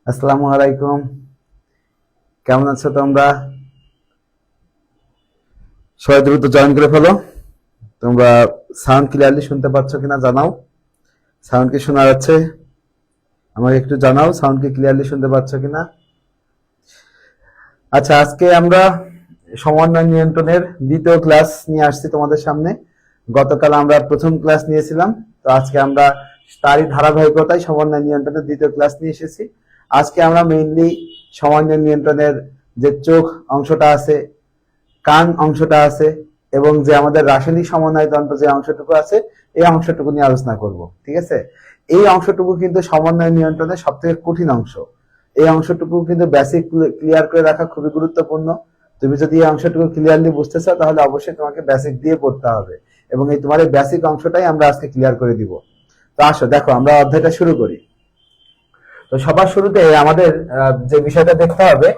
আসসালামু আলাইকুম, কেমন আছো তোমরা? সবাই দ্রুত জয়েন করে ফেলো। তোমরা সাউন্ড ক্লিয়ারলি শুনতে পাচ্ছ কিনা জানাও। সাউন্ড কি শোনা যাচ্ছে? আমাকে একটু জানাও সাউন্ড কি ক্লিয়ারলি শুনতে পাচ্ছ কিনা। আচ্ছা, আজকে আমরা সমন্বয় নিয়ন্ত্রণের দ্বিতীয় ক্লাস নিয়ে আসছি তোমাদের সামনে। গতকাল আমরা প্রথম ক্লাস নিয়েছিলাম, তো আজকে আমরা তারই ধারাবাহিকতায় সমন্বয় নিয়ন্ত্রণের দ্বিতীয় ক্লাস নিয়ে এসেছি। আজকে আমরা মেইনলি সমন্বয় নিয়ন্ত্রণের যে চোখ অংশটা আছে, কান অংশটা আছে এবং যে আমাদের রাসায়নিক সমন্বয় তন্ত্র যে অংশটুকু আছে, এই অংশটুকু নিয়ে আলোচনা করব। ঠিক আছে? এই অংশটুকু কিন্তু সমন্বয় নিয়ন্ত্রণের সব থেকে কঠিন অংশ। এই অংশটুকু কিন্তু বেসিক ক্লিয়ার করে রাখা খুবই গুরুত্বপূর্ণ। তুমি যদি এই অংশটুকু ক্লিয়ারলি বুঝতে চাও তাহলে অবশ্যই তোমাকে বেসিক দিয়ে পড়তে হবে, এবং এই তোমার এই বেসিক অংশটাই আমরা আজকে ক্লিয়ার করে দিব। তো আসো দেখো আমরা অধ্যায়টা শুরু করি। তো সবার শুরুতে আমাদের যে বিষয়টা দেখতে হবে,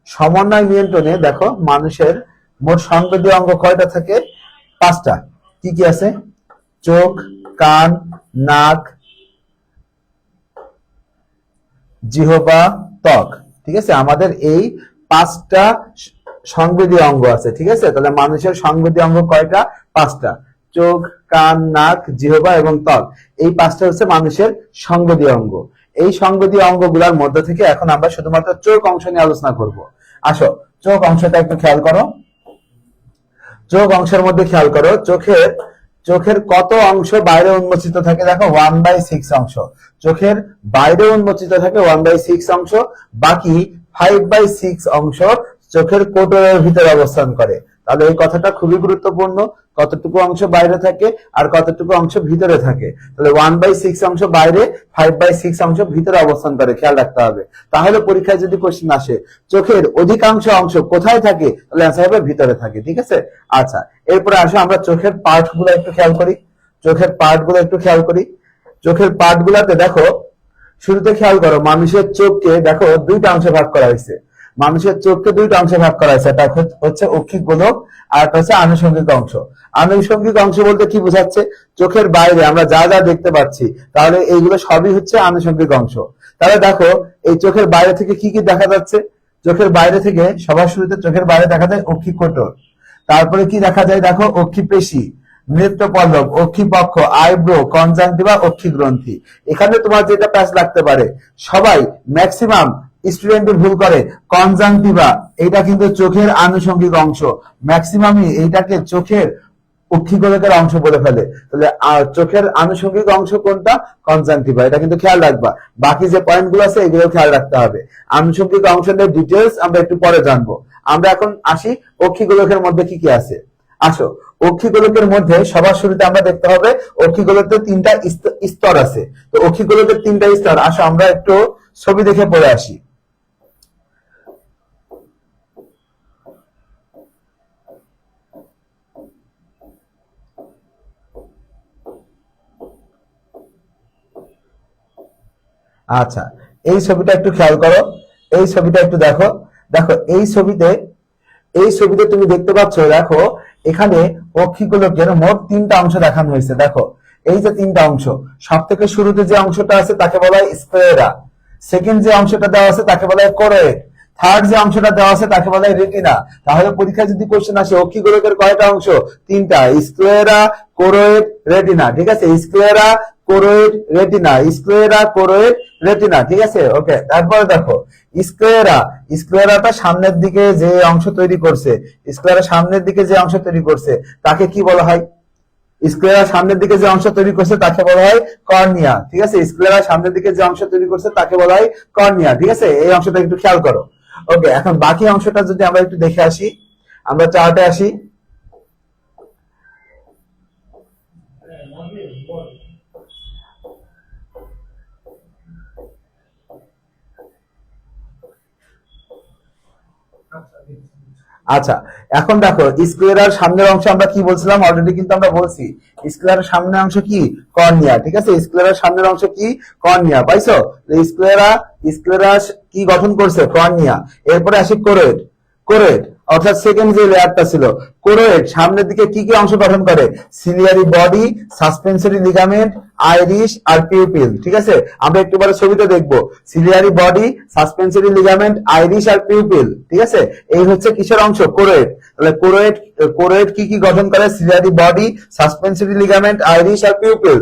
সমন্বয় নিয়ন্ত্রণে দেখো মানুষের মোট সংবেদীয় অঙ্গ কয়টা থাকে? 5টা। কি কি আছে? চোখ, কান, নাক, জিহ্বা, ত্বক। ঠিক আছে, আমাদের এই 5টা সংবেদীয় অঙ্গ আছে। ঠিক আছে, তাহলে মানুষের সংবেদীয় অঙ্গ কয়টা? 5টা। চোখ, কান, নাক, জিহ্বা এবং ত্বক, এই 5টা হচ্ছে মানুষের সংবেদীয় অঙ্গ। এই সংবেদীয় অঙ্গগুলোর মধ্যে থেকে এখন আমরা শুধুমাত্র চোখ অংশ নিয়ে আলোচনা করব। আসো চোখ অংশটা একটু খেয়াল করো। চোখ অংশের মধ্যে খেয়াল করো, চোখের চোখের কত অংশ বাইরে উন্মোচিত থাকে? দেখো 1/6 অংশ চোখের বাইরে উন্মোচিত থাকে, 1/6 অংশ। বাকি 5/6 অংশ চোখের কোটরের ভিতরে অবস্থান করে। তাহলে এই কথাটা খুবই গুরুত্বপূর্ণ, কতটুকু অংশ বাইরে থাকে আর কতটুকু অংশ ভিতরে থাকে। তাহলে 1/6 অংশ বাইরে, 5/6 অংশ ভিতরে অবস্থান করে, খেয়াল রাখতে হবে। তাহলে পরীক্ষায় যদি কোশ্চেন আসে চোখের অধিকাংশ অংশ কোথায় থাকে, তাহলে অ্যান্সার হবে ভিতরে থাকে। ঠিক আছে? আচ্ছা, এরপরে আসো আমরা চোখের পার্ট গুলো একটু খেয়াল করি। চোখের পার্ট গুলো একটু খেয়াল করি। চোখের পার্ট গুলাতে দেখো, শুরুতে খেয়াল করো মানুষের চোখকে দেখো দুইটা অংশে ভাগ করা হয়েছে। মানুষের চোখকে দুইটা অংশে ভাগ করা হয়েছে, একটা হচ্ছে অক্ষিক গোলক আর একটা হচ্ছে আনুষঙ্গিক অংশ। আনুষঙ্গিক অংশ বলতে কি বোঝাচ্ছে? চোখের বাইরে আমরা যা যা দেখতে পাচ্ছি, তাহলে এইগুলো সবই হচ্ছে আনুষঙ্গিক অংশ। তাহলে দেখো এই চোখের বাইরে থেকে কি কি দেখা যাচ্ছে? চোখের বাইরে থেকে সবার শুরুতে চোখের বাইরে দেখা যায় অক্ষিক কোটর। তারপরে কি দেখা যায়? দেখো অক্ষিপেশী, নৃত্যপল্লব, অক্ষিপক্ষ, আইব্রো, কনজাংটিভা, অক্ষি গ্রন্থি। এখানে তোমার যেটা প্যাচ লাগতে পারে, সবাই ম্যাক্সিমাম স্টুডেন্ট ভুল করে কনজাংটিভা, এটা কিন্তু চোখের আনুষঙ্গিক অংশ। ম্যাক্সিমামই এইটাকে চোখের অক্ষিগোলকের অংশ বলে ফেলে। তাহলে চোখের আনুষঙ্গিক অংশ কোনটা? কনজাংটিভা। এটা কিন্তু খেয়াল রাখবা। বাকি যে পয়েন্ট গুলো আছে এগুলো খেয়াল রাখতে হবে। আনুষঙ্গিক অংশের ডিটেলস আমরা একটু পরে জানবো। আমরা এখন আসি অক্ষিগোলকের মধ্যে কি কি আছে। আসো, অক্ষিগোলকের মধ্যে সবার শুরুতে আমরা দেখতে হবে অক্ষিগোলকের 3টা স্তর আছে। তো অক্ষিগোলকের 3টা স্তর, আসো আমরা একটু ছবি দেখে পড়ে আসি। আচ্ছা, এই ছবিটা একটু খেয়াল করো, এই ছবিটা একটু দেখো। দেখো এই ছবিতে তুমি দেখতে পাচ্ছ, দেখো এখানে অক্ষিগোলকের মোট 3টা অংশ দেখানো হয়েছে। দেখো এই যে 3টা অংশ, সব থেকে শুরুতে যে অংশটা আছে তাকে বলা হয় স্ক্লেরা, সেকেন্ড যে অংশটা দেওয়া আছে তাকে বলা হয় কোরোয়েড, থার্ড যে অংশটা দেওয়া আছে তাকে বলা হয় রেটিনা। তাহলে পরীক্ষায় যদি কোশ্চেন আসে অক্ষিগোলকের কয়টা অংশ? 3টা, স্ক্লেরা, কোরোয়েড, রেটিনা। ঠিক আছে, sclera, choroid, retina, sclera, choroid, retina. ঠিক আছে, ওকে। তারপরে দেখো স্ক্লেরাটা সামনের দিকে যে অংশ তৈরি করছে, স্ক্লেরা সামনের দিকে যে অংশ তৈরি করছে তাকে কি বলা হয়? স্ক্লেরা সামনের দিকে যে অংশ তৈরি করছে তাকে বলা হয় কর্নিয়া। ঠিক আছে, স্ক্লেরা সামনের দিকে যে অংশ তৈরি করছে তাকে বলা হয় কর্নিয়া। ঠিক আছে, এই অংশটা একটু খেয়াল করো। ওকে, এখন বাকি অংশটা যদি আমরা একটু দেখে আসি, আমরা চার্টে আসি। আচ্ছা, এখন দেখো স্ক্লেরার সামনের অংশ আমরা কি বলছিলাম, অলরেডি কিন্তু আমরা বলছি স্ক্লেরার সামনের অংশ কি, কর্নিয়া। ঠিক আছে, স্ক্লেরার সামনের অংশ কি, কর্নিয়া। পাইছো? স্ক্লেরা স্ক্লেরা কি গঠন করছে, কর্নিয়া। এরপরে আসি কোরোয়েড। কোরোয়েড অর্থাৎ সেকেন্ড যে লেয়ারটা ছিল, কোরোয়েড সামনের দিকে কি কি অংশ গঠন করে, ciliary body, suspensory ligament, iris আর পিউপিল। ঠিক আছে, আমরা একটু পরে ছবিতে দেখবো ciliary body, suspensory ligament, iris আর পিউপিল। ঠিক আছে, এই হচ্ছে কিসের অংশ, কোরোয়েড। তাহলে কোরোয়েড কোরোয়েড কি কি গঠন করে, ciliary body, suspensory ligament, iris আর পিউপিল।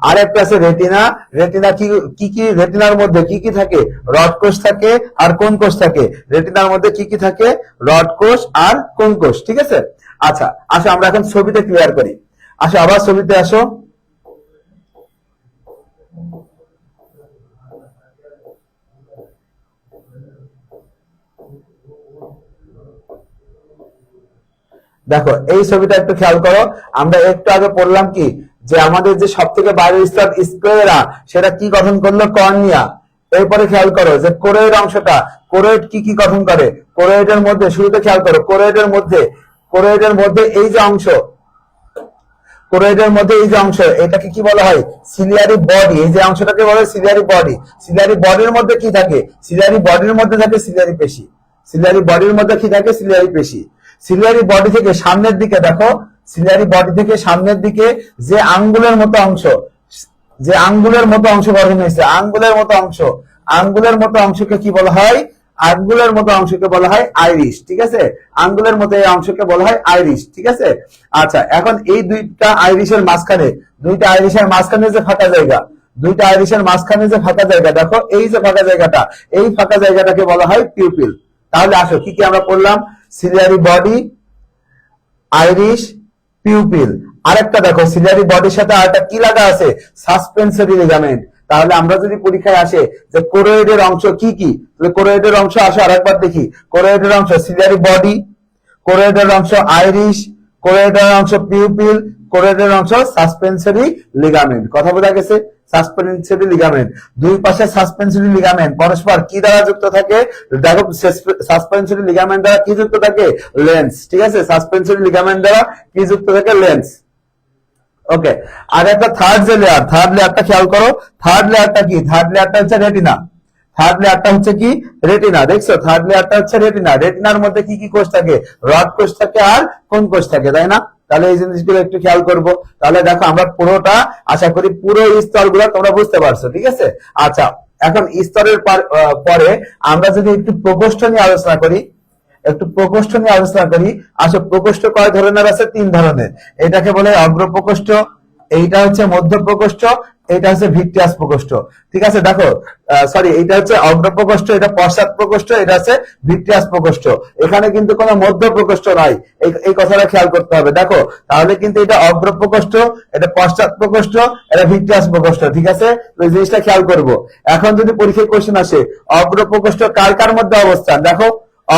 আর একটা আছে রেটিনা। রেটিনা কি কি রেটিনার মধ্যে কি কি থাকে, রড কোষ থাকে আর কোন কোষ থাকে। রেটিনার মধ্যে কি কি থাকে, রড কোষ আর কোন কোষ। ঠিক আছে, আচ্ছা আসো আমরা এখন ছবিতে ক্লিয়ার করি। আসো আবার ছবিতে আসো। দেখো এই ছবিটা একটু খেয়াল করো। আমরা একটু আগে পড়লাম কি, যে আমাদের যে সব থেকে বাইরের স্তর স্ক্লেরা, সেটা কি গঠন করলো, কর্নিয়া। এরপরে খেয়াল করো যে কোরোয়েড অংশটা, কোরোয়েড কি কি গঠন করে, কোরোয়েডের মধ্যে শুরুতে খেয়াল করো, কোরোয়েডের মধ্যে এই যে অংশ, কোরোয়েডের মধ্যে এই যে অংশ, এটাকে কি বলা হয়, সিলিয়ারি বডি। এই যে অংশটাকে বলা হয় সিলিয়ারি বডি। সিলিয়ারি বডির মধ্যে কি থাকে, সিলিয়ারি বডির মধ্যে থাকে সিলিয়ারি পেশি। সিলিয়ারি বডির মধ্যে কি থাকে, সিলিয়ারি পেশি। সিলিয়ারি বডি থেকে সামনের দিকে দেখো, সিলিয়ারি বডি থেকে সামনের দিকে যে আঙ্গুলের মতো অংশ, যে আঙ্গুলের মতো অংশ গঠন হয়েছে, আঙ্গুলের মতো অংশ, আঙ্গুলের মতো অংশকে কি বলা হয়, আঙ্গুলের মতো অংশকে বলা হয় আইরিশ। ঠিক আছে, আঙ্গুলের মতো এই অংশকে বলা হয় আইরিশ। ঠিক আছে, আচ্ছা এখন এই দুইটা আইরিশের মাঝখানে, দুইটা আইরিশের মাঝখানে যে ফাঁকা জায়গা, দুইটা আইরিশের মাঝখানে যে ফাঁকা জায়গা, দেখো এই যে ফাঁকা জায়গাটা, এই ফাঁকা জায়গাটাকে বলা হয় পিউপিল। তাহলে আসো কি কি আমরা পড়লাম, সিলিয়ারি বডি, আইরিশ, পিউপিল। আরেকটা দেখো সিলিয়ারি বডির সাথে আরেকটা কি লাগা আছে, সাসপেন্সরি লিগামেন্ট। তাহলে আমরা যদি পরীক্ষায় আসে যে কোরোয়েডের অংশ কি কি, তাহলে কোরোয়েডের অংশ আসো আরেকবার দেখি। কোরোয়েডের অংশ সিলিয়ারি বডি, কোরোয়েডের অংশ আইরিশ, কোরোয়েডের অংশ পিউপিল, কোরোয়েডের অংশ সাসপেন্সরি লিগামেন্ট। কথা বোঝা গেছে? সাসপেন্সরি লিগামেন্ট, দুই পাশে সাসপেন্সরি লিগামেন্ট পরস্পর কি দ্বারা যুক্ত থাকে, দেখো সাসপেন্সরি লিগামেন্ট দ্বারা কি যুক্ত থাকে, লেন্স। ঠিক আছে, সাসপেন্সরি লিগামেন্ট দ্বারা কি যুক্ত থাকে, লেন্স। ওকে, আর একটা থার্ড যে লেয়ার, থার্ড লেয়ারটা খেয়াল করো। থার্ড লেয়ারটা কি, থার্ড লেয়ারটা হচ্ছে রেটিনা। থার্ড লেয়ারটা হচ্ছে কি, রেটিনা। দেখছো, থার্ড লেয়ারটা হচ্ছে রেটিনা। রেটিনার মধ্যে কি কি কোষ থাকে, রড কোষ থাকে আর কোন কোষ থাকে, তাই না? তাহলে এই জিনিসগুলো একটু খেয়াল করব। তাহলে দেখো আমরা পুরোটা, আশা করি পুরো স্তরগুলো তোমরা বুঝতে পারছো। ঠিক আছে, আচ্ছা এখন স্তরের পরে আমরা যদি একটু প্রকোষ্ঠ নিয়ে আলোচনা করি, একটু প্রকোষ্ঠ নিয়ে আলোচনা করি। আসলে প্রকোষ্ঠ কয় ধরনের আছে, তিন ধরনের। এটাকে বলে অগ্র প্রকোষ্ঠ, এইটা হচ্ছে মধ্য প্রকোষ্ঠ, এটা হচ্ছে ভিট্রিয়াস প্রকোষ্ঠ। ঠিক আছে, দেখো সরি, এটা হচ্ছে অগ্র প্রকোষ্ঠ, এটা পশ্চাৎ প্রকোষ্ঠ, এটা হচ্ছে ভিট্রিয়াস প্রকোষ্ঠ। এখানে কিন্তু কোনো মধ্য প্রকোষ্ঠ নাই, এই কথাটা খেয়াল করতে হবে। দেখো তাহলে কিন্তু এটা অগ্র প্রকোষ্ঠ, এটা পশ্চাৎ প্রকোষ্ঠ, এটা ভিট্রিয়াস প্রকোষ্ঠ। ঠিক আছে, এই জিনিসটা খেয়াল করব। এখন যদি পরীক্ষায় কোশ্চেন আসে অগ্র প্রকোষ্ঠ কার কার মধ্যে অবস্থান, দেখো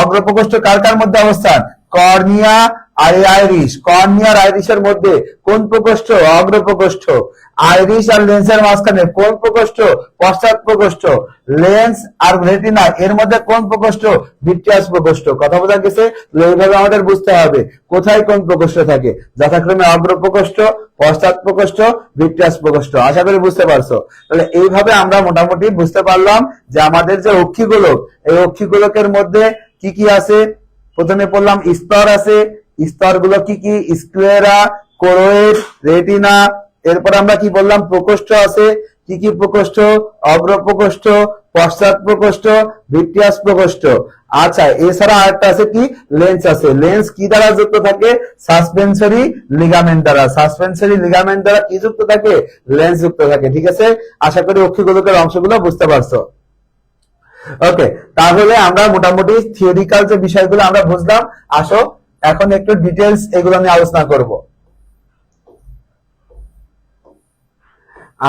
অগ্র প্রকোষ্ঠ কার কার মধ্যে অবস্থান, কর্নিয়া আর আইরিশ। কর্নিয়া আর আইরিশের মধ্যে কোন প্রকোষ্ঠ, অগ্র প্রকোষ্ঠ। আইরিশ আর লেন্সের মাঝখানে কোন প্রকোষ্ঠ, পশ্চাৎ প্রকোষ্ঠ। লেন্স আর রেটিনা এর মধ্যে কোন প্রকোষ্ঠ, ভিট্রিয়াস প্রকোষ্ঠ। কথা বোঝা গেছে? এইভাবে আমাদের বুঝতে হবে কোথায় কোন প্রকোষ্ঠ থাকে, যথাক্রমে অগ্র প্রকোষ্ঠ, পশ্চাৎ প্রকোষ্ঠ, ভিট্রিয়াস প্রকোষ্ঠ। আশা করি বুঝতে পারছো। তাহলে এইভাবে আমরা মোটামুটি বুঝতে পারলাম যে আমাদের যে অক্ষিগোলক, এই অক্ষিগোলকের মধ্যে কি কি আছে। প্রথমে বললাম স্তর আছে, স্তরগুলো কি কি, স্ক্লেরা, কোরোয়েড, রেটিনা। এরপর আমরা কি বললাম, প্রকোষ্ঠ আছে, কি কি প্রকোষ্ঠ, অগ্র প্রকোষ্ঠ, পশ্চাৎ প্রকোষ্ঠ, ভিট্রিয়াস প্রকোষ্ঠ। আচ্ছা এছাড়া আরেকটা আছে কি, লেন্স আছে। লেন্স কি দ্বারা যুক্ত থাকে, সাসপেন্সরি লিগামেন্ট দ্বারা। সাসপেন্সরি লিগামেন্ট দ্বারা কি যুক্ত থাকে, লেন্স যুক্ত থাকে। ঠিক আছে, আশা করি অক্ষিগোলকের অংশগুলো বুঝতে পারছো। ওকে, তাহলে আমরা মোটামুটি থিওরিক্যাল যে বিষয়গুলো আমরা বুঝলাম। আসো এখন একটু ডিটেলস এগুলো নিয়ে আলোচনা করব।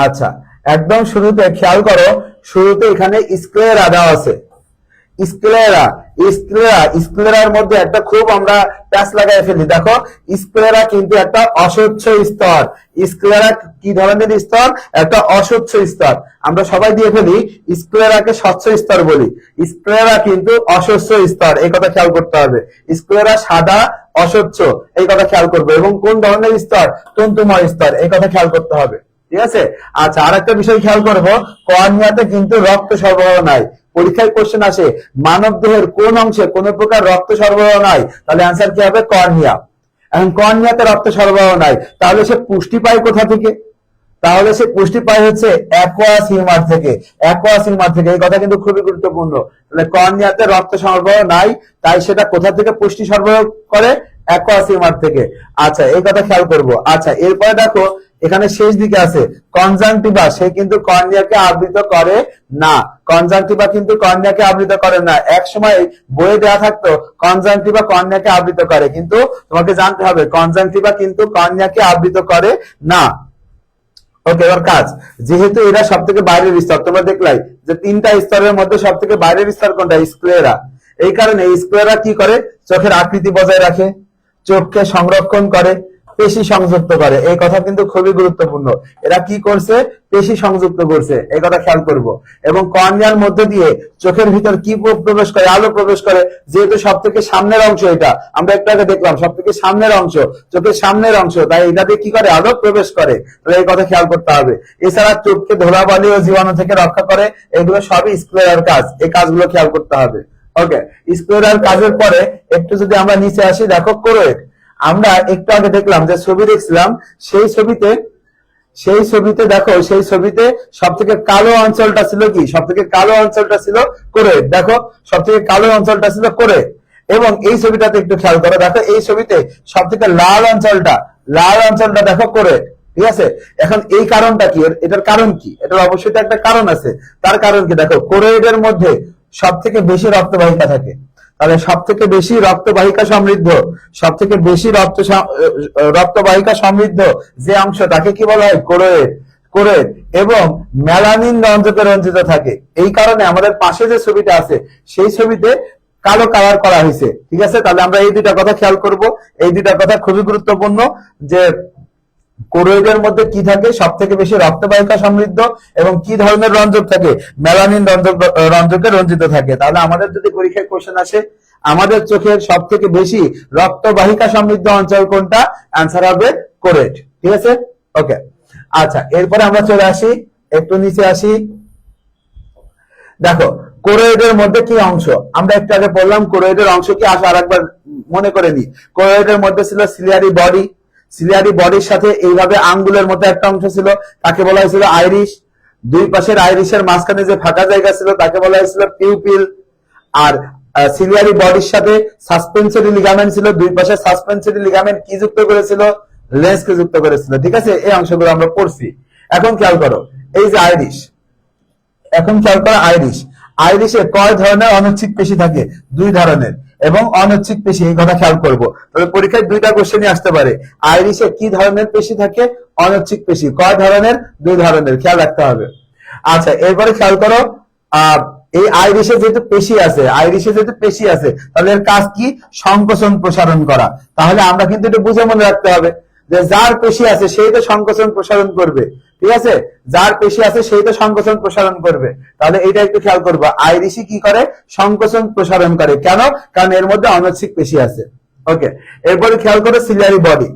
আচ্ছা একদম শুরুতে খেয়াল করো, শুরুতে এখানে স্ক্লেরা দেওয়া আছে। স্ক্লেরা, স্ক্লেরার মধ্যে একটা খুব আমরা প্যাচ লাগাই ফেলি। দেখো স্ক্লেরা কিন্তু একটা অস্বচ্ছ স্তর। স্ক্লেরা কি ধরনের স্তর? একটা অস্বচ্ছ স্তর। আমরা সবাই দিয়ে ফেলি স্ক্লেরাকে স্বচ্ছ স্তর বলি, স্ক্লেরা কিন্তু অস্বচ্ছ স্তর, এই কথা খেয়াল করতে হবে। স্ক্লেরা সাদা অস্বচ্ছ, এই কথা খেয়াল করবে। এবং কোন ধরনের স্তর? তন্তুময় স্তর, এই কথা খেয়াল করতে হবে। ঠিক আছে। আচ্ছা, আরেকটা বিষয় খেয়াল করবো, কর্নিয়াতে কিন্তু রক্ত সরবরাহ নাই। পরীক্ষায় কোশ্চেন আসে মানব দেহের কোন অংশে কোন প্রকার রক্ত সরবরাহ নাই, তাহলে অ্যান্সার কি হবে? কর্নিয়া। এখন কর্নিয়াতে রক্ত সরবরাহ নাই, তাহলে সে পুষ্টি পায় কোথা থেকে? তাহলে সে পুষ্টি পায় হচ্ছে অ্যাকোয়াস হিউমার থেকে। অ্যাকোয়াস হিউমার থেকে, এই কথা কিন্তু খুবই গুরুত্বপূর্ণ। তাহলে কর্নিয়াতে রক্ত সরবরাহ নাই, তাই সেটা কোথা থেকে পুষ্টি সরবরাহ করে? অ্যাকোয়াস হিউমার থেকে। আচ্ছা, এই কথা খেয়াল করব। আচ্ছা, এরপরে দেখো এখানে শেষ দিকে আছে কনজাংটিভা, সে কিন্তু কর্নিয়াকে আবৃত করে না। কনজাংটিভা কিন্তু কর্নিয়াকে আবৃত করে না। এক সময় বইয়ে দেওয়া থাকতো কনজাংটিভা কর্নিয়াকে আবৃত করে, কিন্তু তোমাকে জানতে হবে কনজাংটিভা কিন্তু কর্নিয়াকে আবৃত করে না। ওকে, এবার কাজ, যেহেতু এরা সব থেকে বাইরের স্তর, তোমরা দেখলাই যে তিনটা স্তরের মধ্যে সব থেকে বাইরের স্তর কোনটা? স্ক্লেরা। এই কারণে স্ক্লেরা কি করে? চোখের আকৃতি বজায় রাখে, চোখকে সংরক্ষণ করে, পেশি সংযুক্ত করে। এই কথা কিন্তু খুবই গুরুত্বপূর্ণ। এরা কি করছে? পেশি সংযুক্ত করছে, এই কথা খেয়াল করব। এবং কর্নিয়ার মধ্যে দিয়ে চোখের ভিতর কি প্রবেশ করে? আলো প্রবেশ করে। যেহেতু সব থেকে সামনের অংশ, এটা আমরা একটু আগে দেখলাম সব থেকে সামনের অংশ, চোখের সামনের অংশ, তাই এটা দিয়ে কি করে? আলো প্রবেশ করে। তাহলে এই কথা খেয়াল করতে হবে। এছাড়া চোখকে ধুলাবালি ও জীবাণু থেকে রক্ষা করে। এগুলো সবই স্ক্লেরার কাজ, এই কাজগুলো খেয়াল করতে হবে। ওকে, স্ক্লেরার কাজের পরে একটু যদি আমরা নিচে আসি, দেখো কোরোয়েড। আমরা একটু আগে দেখলাম যে ছবি দেখছিলাম, সেই ছবিতে দেখো, সেই ছবিতে সব থেকে কালো অঞ্চলটা ছিল কি? সব থেকে কালো অঞ্চলটা ছিল কোরোয়েড। দেখো সব থেকে কালো অঞ্চলটা ছিল কোরোয়েড। এবং এই ছবিটাতে একটু খেয়াল করো, দেখো এই ছবিতে সব থেকে লাল অঞ্চলটা দেখো কোরোয়েড। ঠিক আছে। এখন এই কারণটা কি? এটার কারণ কি? এটার অবশ্যই তো একটা কারণ আছে। তার কারণ কি? দেখো কোরোয়েডের মধ্যে সব থেকে বেশি রক্তবাহিকা থাকে। তাহলে সব থেকে বেশি রক্তবাহিকা সমৃদ্ধ, সব থেকে বেশি রক্তবাহিকা সমৃদ্ধ যে অংশ, তাকে কি বলা হয়? কোরোয়েড। কোরোয়েড এবং মেলানিন রঞ্জকে রঞ্জিত থাকে। এই কারণে আমাদের পাশে যে ছবিটা আছে, সেই ছবিতে কালো কালার করা হয়েছে। ঠিক আছে। তাহলে আমরা এই দুইটা কথা খেয়াল করব। এই দুইটা কথা খুবই গুরুত্বপূর্ণ, যে কোরোয়েডের মধ্যে কি থাকে? সব থেকে বেশি রক্তবাহিকা সমৃদ্ধ, এবং কি ধরনের রঞ্জক থাকে? মেলানিন রঞ্জকে রঞ্জিত থাকে। তাহলে আমাদের যদি পরীক্ষায় কোশ্চেন আসে আমাদের চোখের সব থেকে বেশি রক্তবাহিকা সমৃদ্ধ অঞ্চল কোনটা, অ্যান্সার হবে কোরোয়েড। ঠিক আছে। ওকে, আচ্ছা, এরপরে আমরা চলে আসি, একটু নিচে আসি। দেখো কোরোয়েডের মধ্যে কি অংশ? আমরা একটু আগে বললাম কোরোয়েডের অংশ কি আসে, আরেকবার মনে করে নি। কোরোয়েডের মধ্যে ছিল সিলিয়ারি বডি। সিলিয়ারি বডির সাথে এইভাবে আঙ্গুলের মতো একটা অংশ ছিল, তাকে বলা হয়েছিল আইরিশ। দুই পাশের আইরিশের মাঝখানে যে ফাঁকা জায়গা ছিল, তাকে বলা হয়েছিল পিউপিল। আর সিলিয়ারি বডির সাথে সাসপেন্সরি লিগামেন্ট ছিল। দুই পাশে সাসপেন্সরি লিগামেন্ট কি যুক্ত করেছিল? লেন্সকে যুক্ত করেছিল। ঠিক আছে, এই অংশগুলো আমরা পড়ছি। এখন খেয়াল করো, এই যে আইরিশ, এখন খেয়াল করো আইরিশ। আইরিশে কয় ধরনের অনৈচ্ছিক পেশি থাকে? দুই ধরনের। এবং অনৈচ্ছিক পেশি, এই কথা খেয়াল করবো। তবে পরীক্ষায় দুইটা কোশ্চেনই আসতে পারে। আইরিশে কি ধরনের পেশি থাকে? অনৈচ্ছিক পেশি। কয় ধরনের? দুই ধরনের, খেয়াল রাখতে হবে। আচ্ছা, এরপরে খেয়াল করো, এই আইরিশে যেহেতু পেশি আছে, তাহলে এর কাজ কি? সংকোচন প্রসারণ করা। তাহলে আমরা কিন্তু এটা বুঝে মনে রাখতে হবে যে যার পেশি আছে সেই তো সংকোচন প্রসারণ করবে। ঠিক আছে, যার পেশি আছে সেই তো সংকোচন প্রসারণ করবে। তাহলে এটা একটু খেয়াল করবা, আইরিশই কি করে? সংকোচন প্রসারণ করে। কেন? কারণ এর মধ্যে অনৈচ্ছিক পেশি আছে। ওকে, এরপরে খেয়াল করো সিলিয়ারি বডি।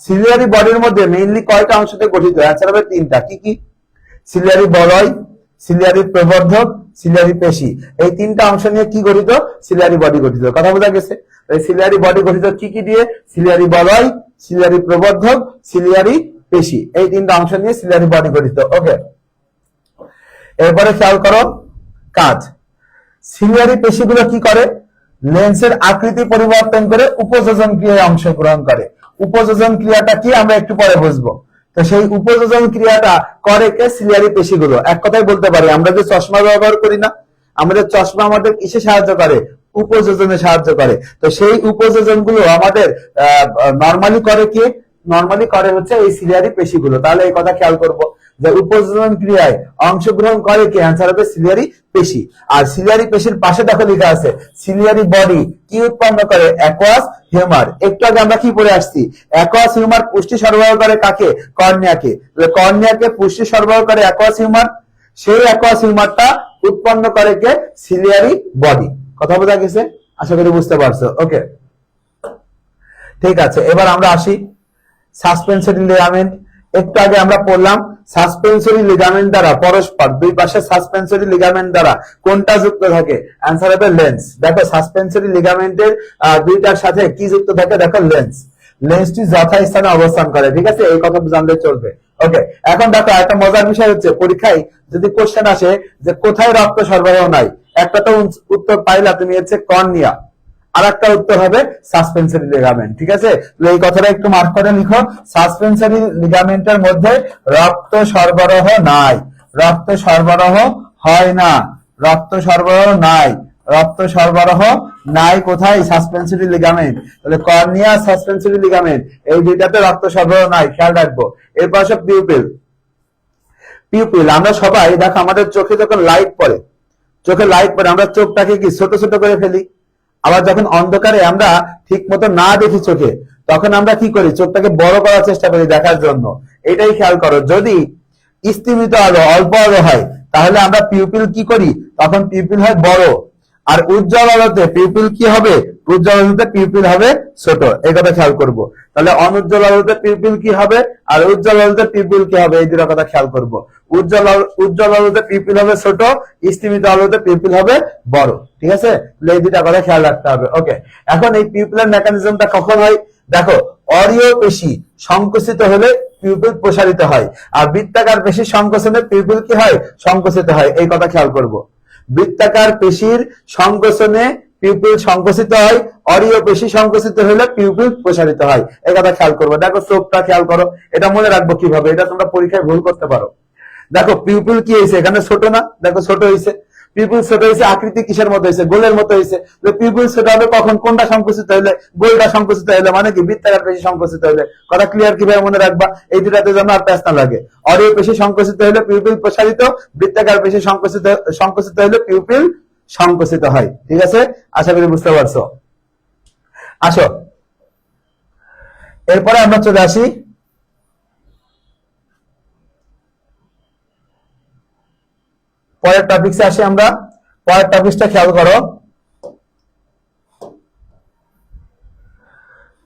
সিলিয়ারি বডির মধ্যে মেইনলি কয়টা অংশতে গঠিত? অ্যান্সার হবে তিনটা। কি কি? সিলিয়ারি বলয়, সিলিয়ারি প্রবর্ধক, সিলিয়ারি পেশি। এই তিনটা অংশ নিয়ে কি গঠিত? সিলিয়ারি বডি গঠিত। কথা বোঝা গেছে? সিলিয়ারি বডি গঠিত কি কি দিয়ে? সিলিয়ারি বলয়, সিলিয়ারি প্রবর্ধক, সিলিয়ারি পেশি। এই তিনটা অংশ নিয়ে সিলিয়ারি বডি গঠিত। ওকে, এরপরে খেয়াল করো কাজ। সিলিয়ারি পেশিগুলো কি করে? লেন্সের আকৃতি পরিবর্তন করে উপযোজন ক্রিয়ায় অংশগ্রহণ করে। উপযোজন ক্রিয়াটা কি আমরা একটু পরে বুঝবো। তো সেই উপযোজন ক্রিয়াটা করে কে? সিলিয়ারি পেশিগুলো। এক কথায় বলতে পারি, আমরা যে চশমা ব্যবহার করি না, আমাদের চশমা আমাদের কিসে সাহায্য করে? উপযোজনে সাহায্য করে। তো সেই উপযোজন গুলো আমাদের নর্মালি করে কি? নর্মালি করে হচ্ছে এই সিলিয়ারি পেশিগুলো। তাহলে এই কথা খেয়াল করবো। যে উপজনন ক্রিয়ায় অংশগ্রহণ করে কে? অ্যান্সার হবে সিলিয়ারি পেশি। আর সিলিয়ারি পেশির পাশে দেখো লেখা আছে সিলিয়ারি বডি কি উৎপন্ন করে? Aqueous humour. একটু আগে আমরা কি পড়ে আসছি? অ্যাকোয়াস হিউমার পুষ্টি সরবরাহ করে কাকে? কর্নিয়াকে। কর্নিয়াকে পুষ্টি সরবরাহ করে অ্যাকোয়াস হিউমার, সেই অ্যাকোয়াস হিউমারটা উৎপন্ন করে কে? Ciliary body. কথা বোঝা গেছে? আশা করি বুঝতে পারছো। ওকে, ঠিক আছে, এবার আমরা আসি সাসপেনসরি লিগামেন্ট। একটু আগে আমরা পড়লাম সাসপেনসরি লিগামেন্ট দ্বারা পরস্পর দুই পাশে সাসপেনসরি লিগামেন্ট দ্বারা কোনটা যুক্ত থাকে? অ্যান্সার হবে লেন্স। দেখো সাসপেনসরি লিগামেন্টের দুইটার সাথে কি যুক্ত থাকে? দেখো লেন্স। লেন্সটি যথাস্থানে অবস্থান করে। ঠিক আছে, এই কথা জানলে চলবে। ওকে, এখন দেখো একটা মজার বিষয় হচ্ছে পরীক্ষায় যদি কোশ্চেন আসে যে কোথায় রক্ত সরবরাহ নাই, একটা তো উত্তর পাইলা তুমি হচ্ছে কর্নিয়া, আর একটা উত্তর হবে সাসপেনসরি লিগামেন্ট। ঠিক আছে, এই কথাটা একটু মার্ক করে লিখো। সাসপেনসরি লিগামেন্টের মধ্যে রক্ত সরবরাহ নাই, রক্ত সরবরাহ হয় না, রক্ত সরবরাহ নাই, রক্ত সরবরাহ নাই কোথায়? সাসপেনসরি লিগামেন্ট। তাহলে কর্নিয়া, সাসপেনসরি লিগামেন্ট, এই দুইটাতে রক্ত সরবরাহ নাই, খেয়াল রাখবো। এরপর আসে পিউপিল। পিউপিল আমরা সবাই দেখো আমাদের চোখে যখন লাইট পড়ে, চোখে লাইট পড়ে আমরা চোখটাকে কি ছোট ছোট করে ফেলি। আবার যখন অন্ধকারে আমরা ঠিক মতো না দেখি চোখে, তখন আমরা কি করি? চোখটাকে বড় করার চেষ্টা করি দেখার জন্য। এটাই খেয়াল করো। যদি স্তিমিত আলো অল্প আলো হয় তাহলে আমরা পিউপিল কি করি? তখন পিউপিল হয় বড়। আর উজ্জ্বল আলোতে পিউপিল কি হবে? উজ্জ্বল আলোতে পিউপিল হবে ছোট। এই কথা খেয়াল করব। তাহলে অনুজ্জ্বল আলোতে পিউপিল কি হবে আর উজ্জ্বল আলোতে পিউপিল কি হবে? এই দুটো কথা খেয়াল করব। উজ্জ্বল আলোতে পিউপিল হবে ছোট, স্তিমিত আলোতে পিউপিল হবে বড়। ঠিক আছে, এই দুটা কথা খেয়াল রাখতে হবে। ওকে, এখন এই পিউপিলের মেকানিজমটা কখন হয়? দেখো, অরীয় পেশি সংকুচিত হলে পিউপিল প্রসারিত হয়, আর বৃত্তাকার পেশি সংকোচনে পিউপিল কি হয়? সংকুচিত হয়। এই কথা খেয়াল করব। বৃত্তাকার পেশির সংকোচনে পিউপিল সংকুচিত হয়, অরীয় পেশি সংকুচিত হলে পিউপিল প্রসারিত হয়। এই কথা খেয়াল করবো। দেখো চোখটা খেয়াল করো, এটা মনে রাখবো কিভাবে, এটা তোমরা পরীক্ষায় ভুল করতে পারো। দেখো পিউপিল কি হয়েছে? এখানে ছোট না? দেখো ছোট হয়েছে। পিউপিল ছোট হয়েছে, আকৃতি কিসের মতো হয়েছে? গোলের মতো হয়েছে। পিউপিল ছোট হবে কখন? কোনটা সংকুচিত হলে? গোলটা সংকুচিত হলে, মানে কি বৃত্তাকার পেশি সংকুচিত হলে। কথা ক্লিয়ার? কিভাবে মনে রাখবা? এই দুটাতে যেন আর প্যাচ না লাগে। অরীয় পেশি সংকুচিত হলে পিউপিল প্রসারিত, বৃত্তাকার পেশি সংকুচিত হলে পিউপিল সংকুচিত হয়। ঠিক আছে, আশা করি বুঝতে পারছো। আসো এরপরে আমরা চলে আসি পরের টপিকসে আসি আমরা। পরের টপিকটা খেয়াল করো,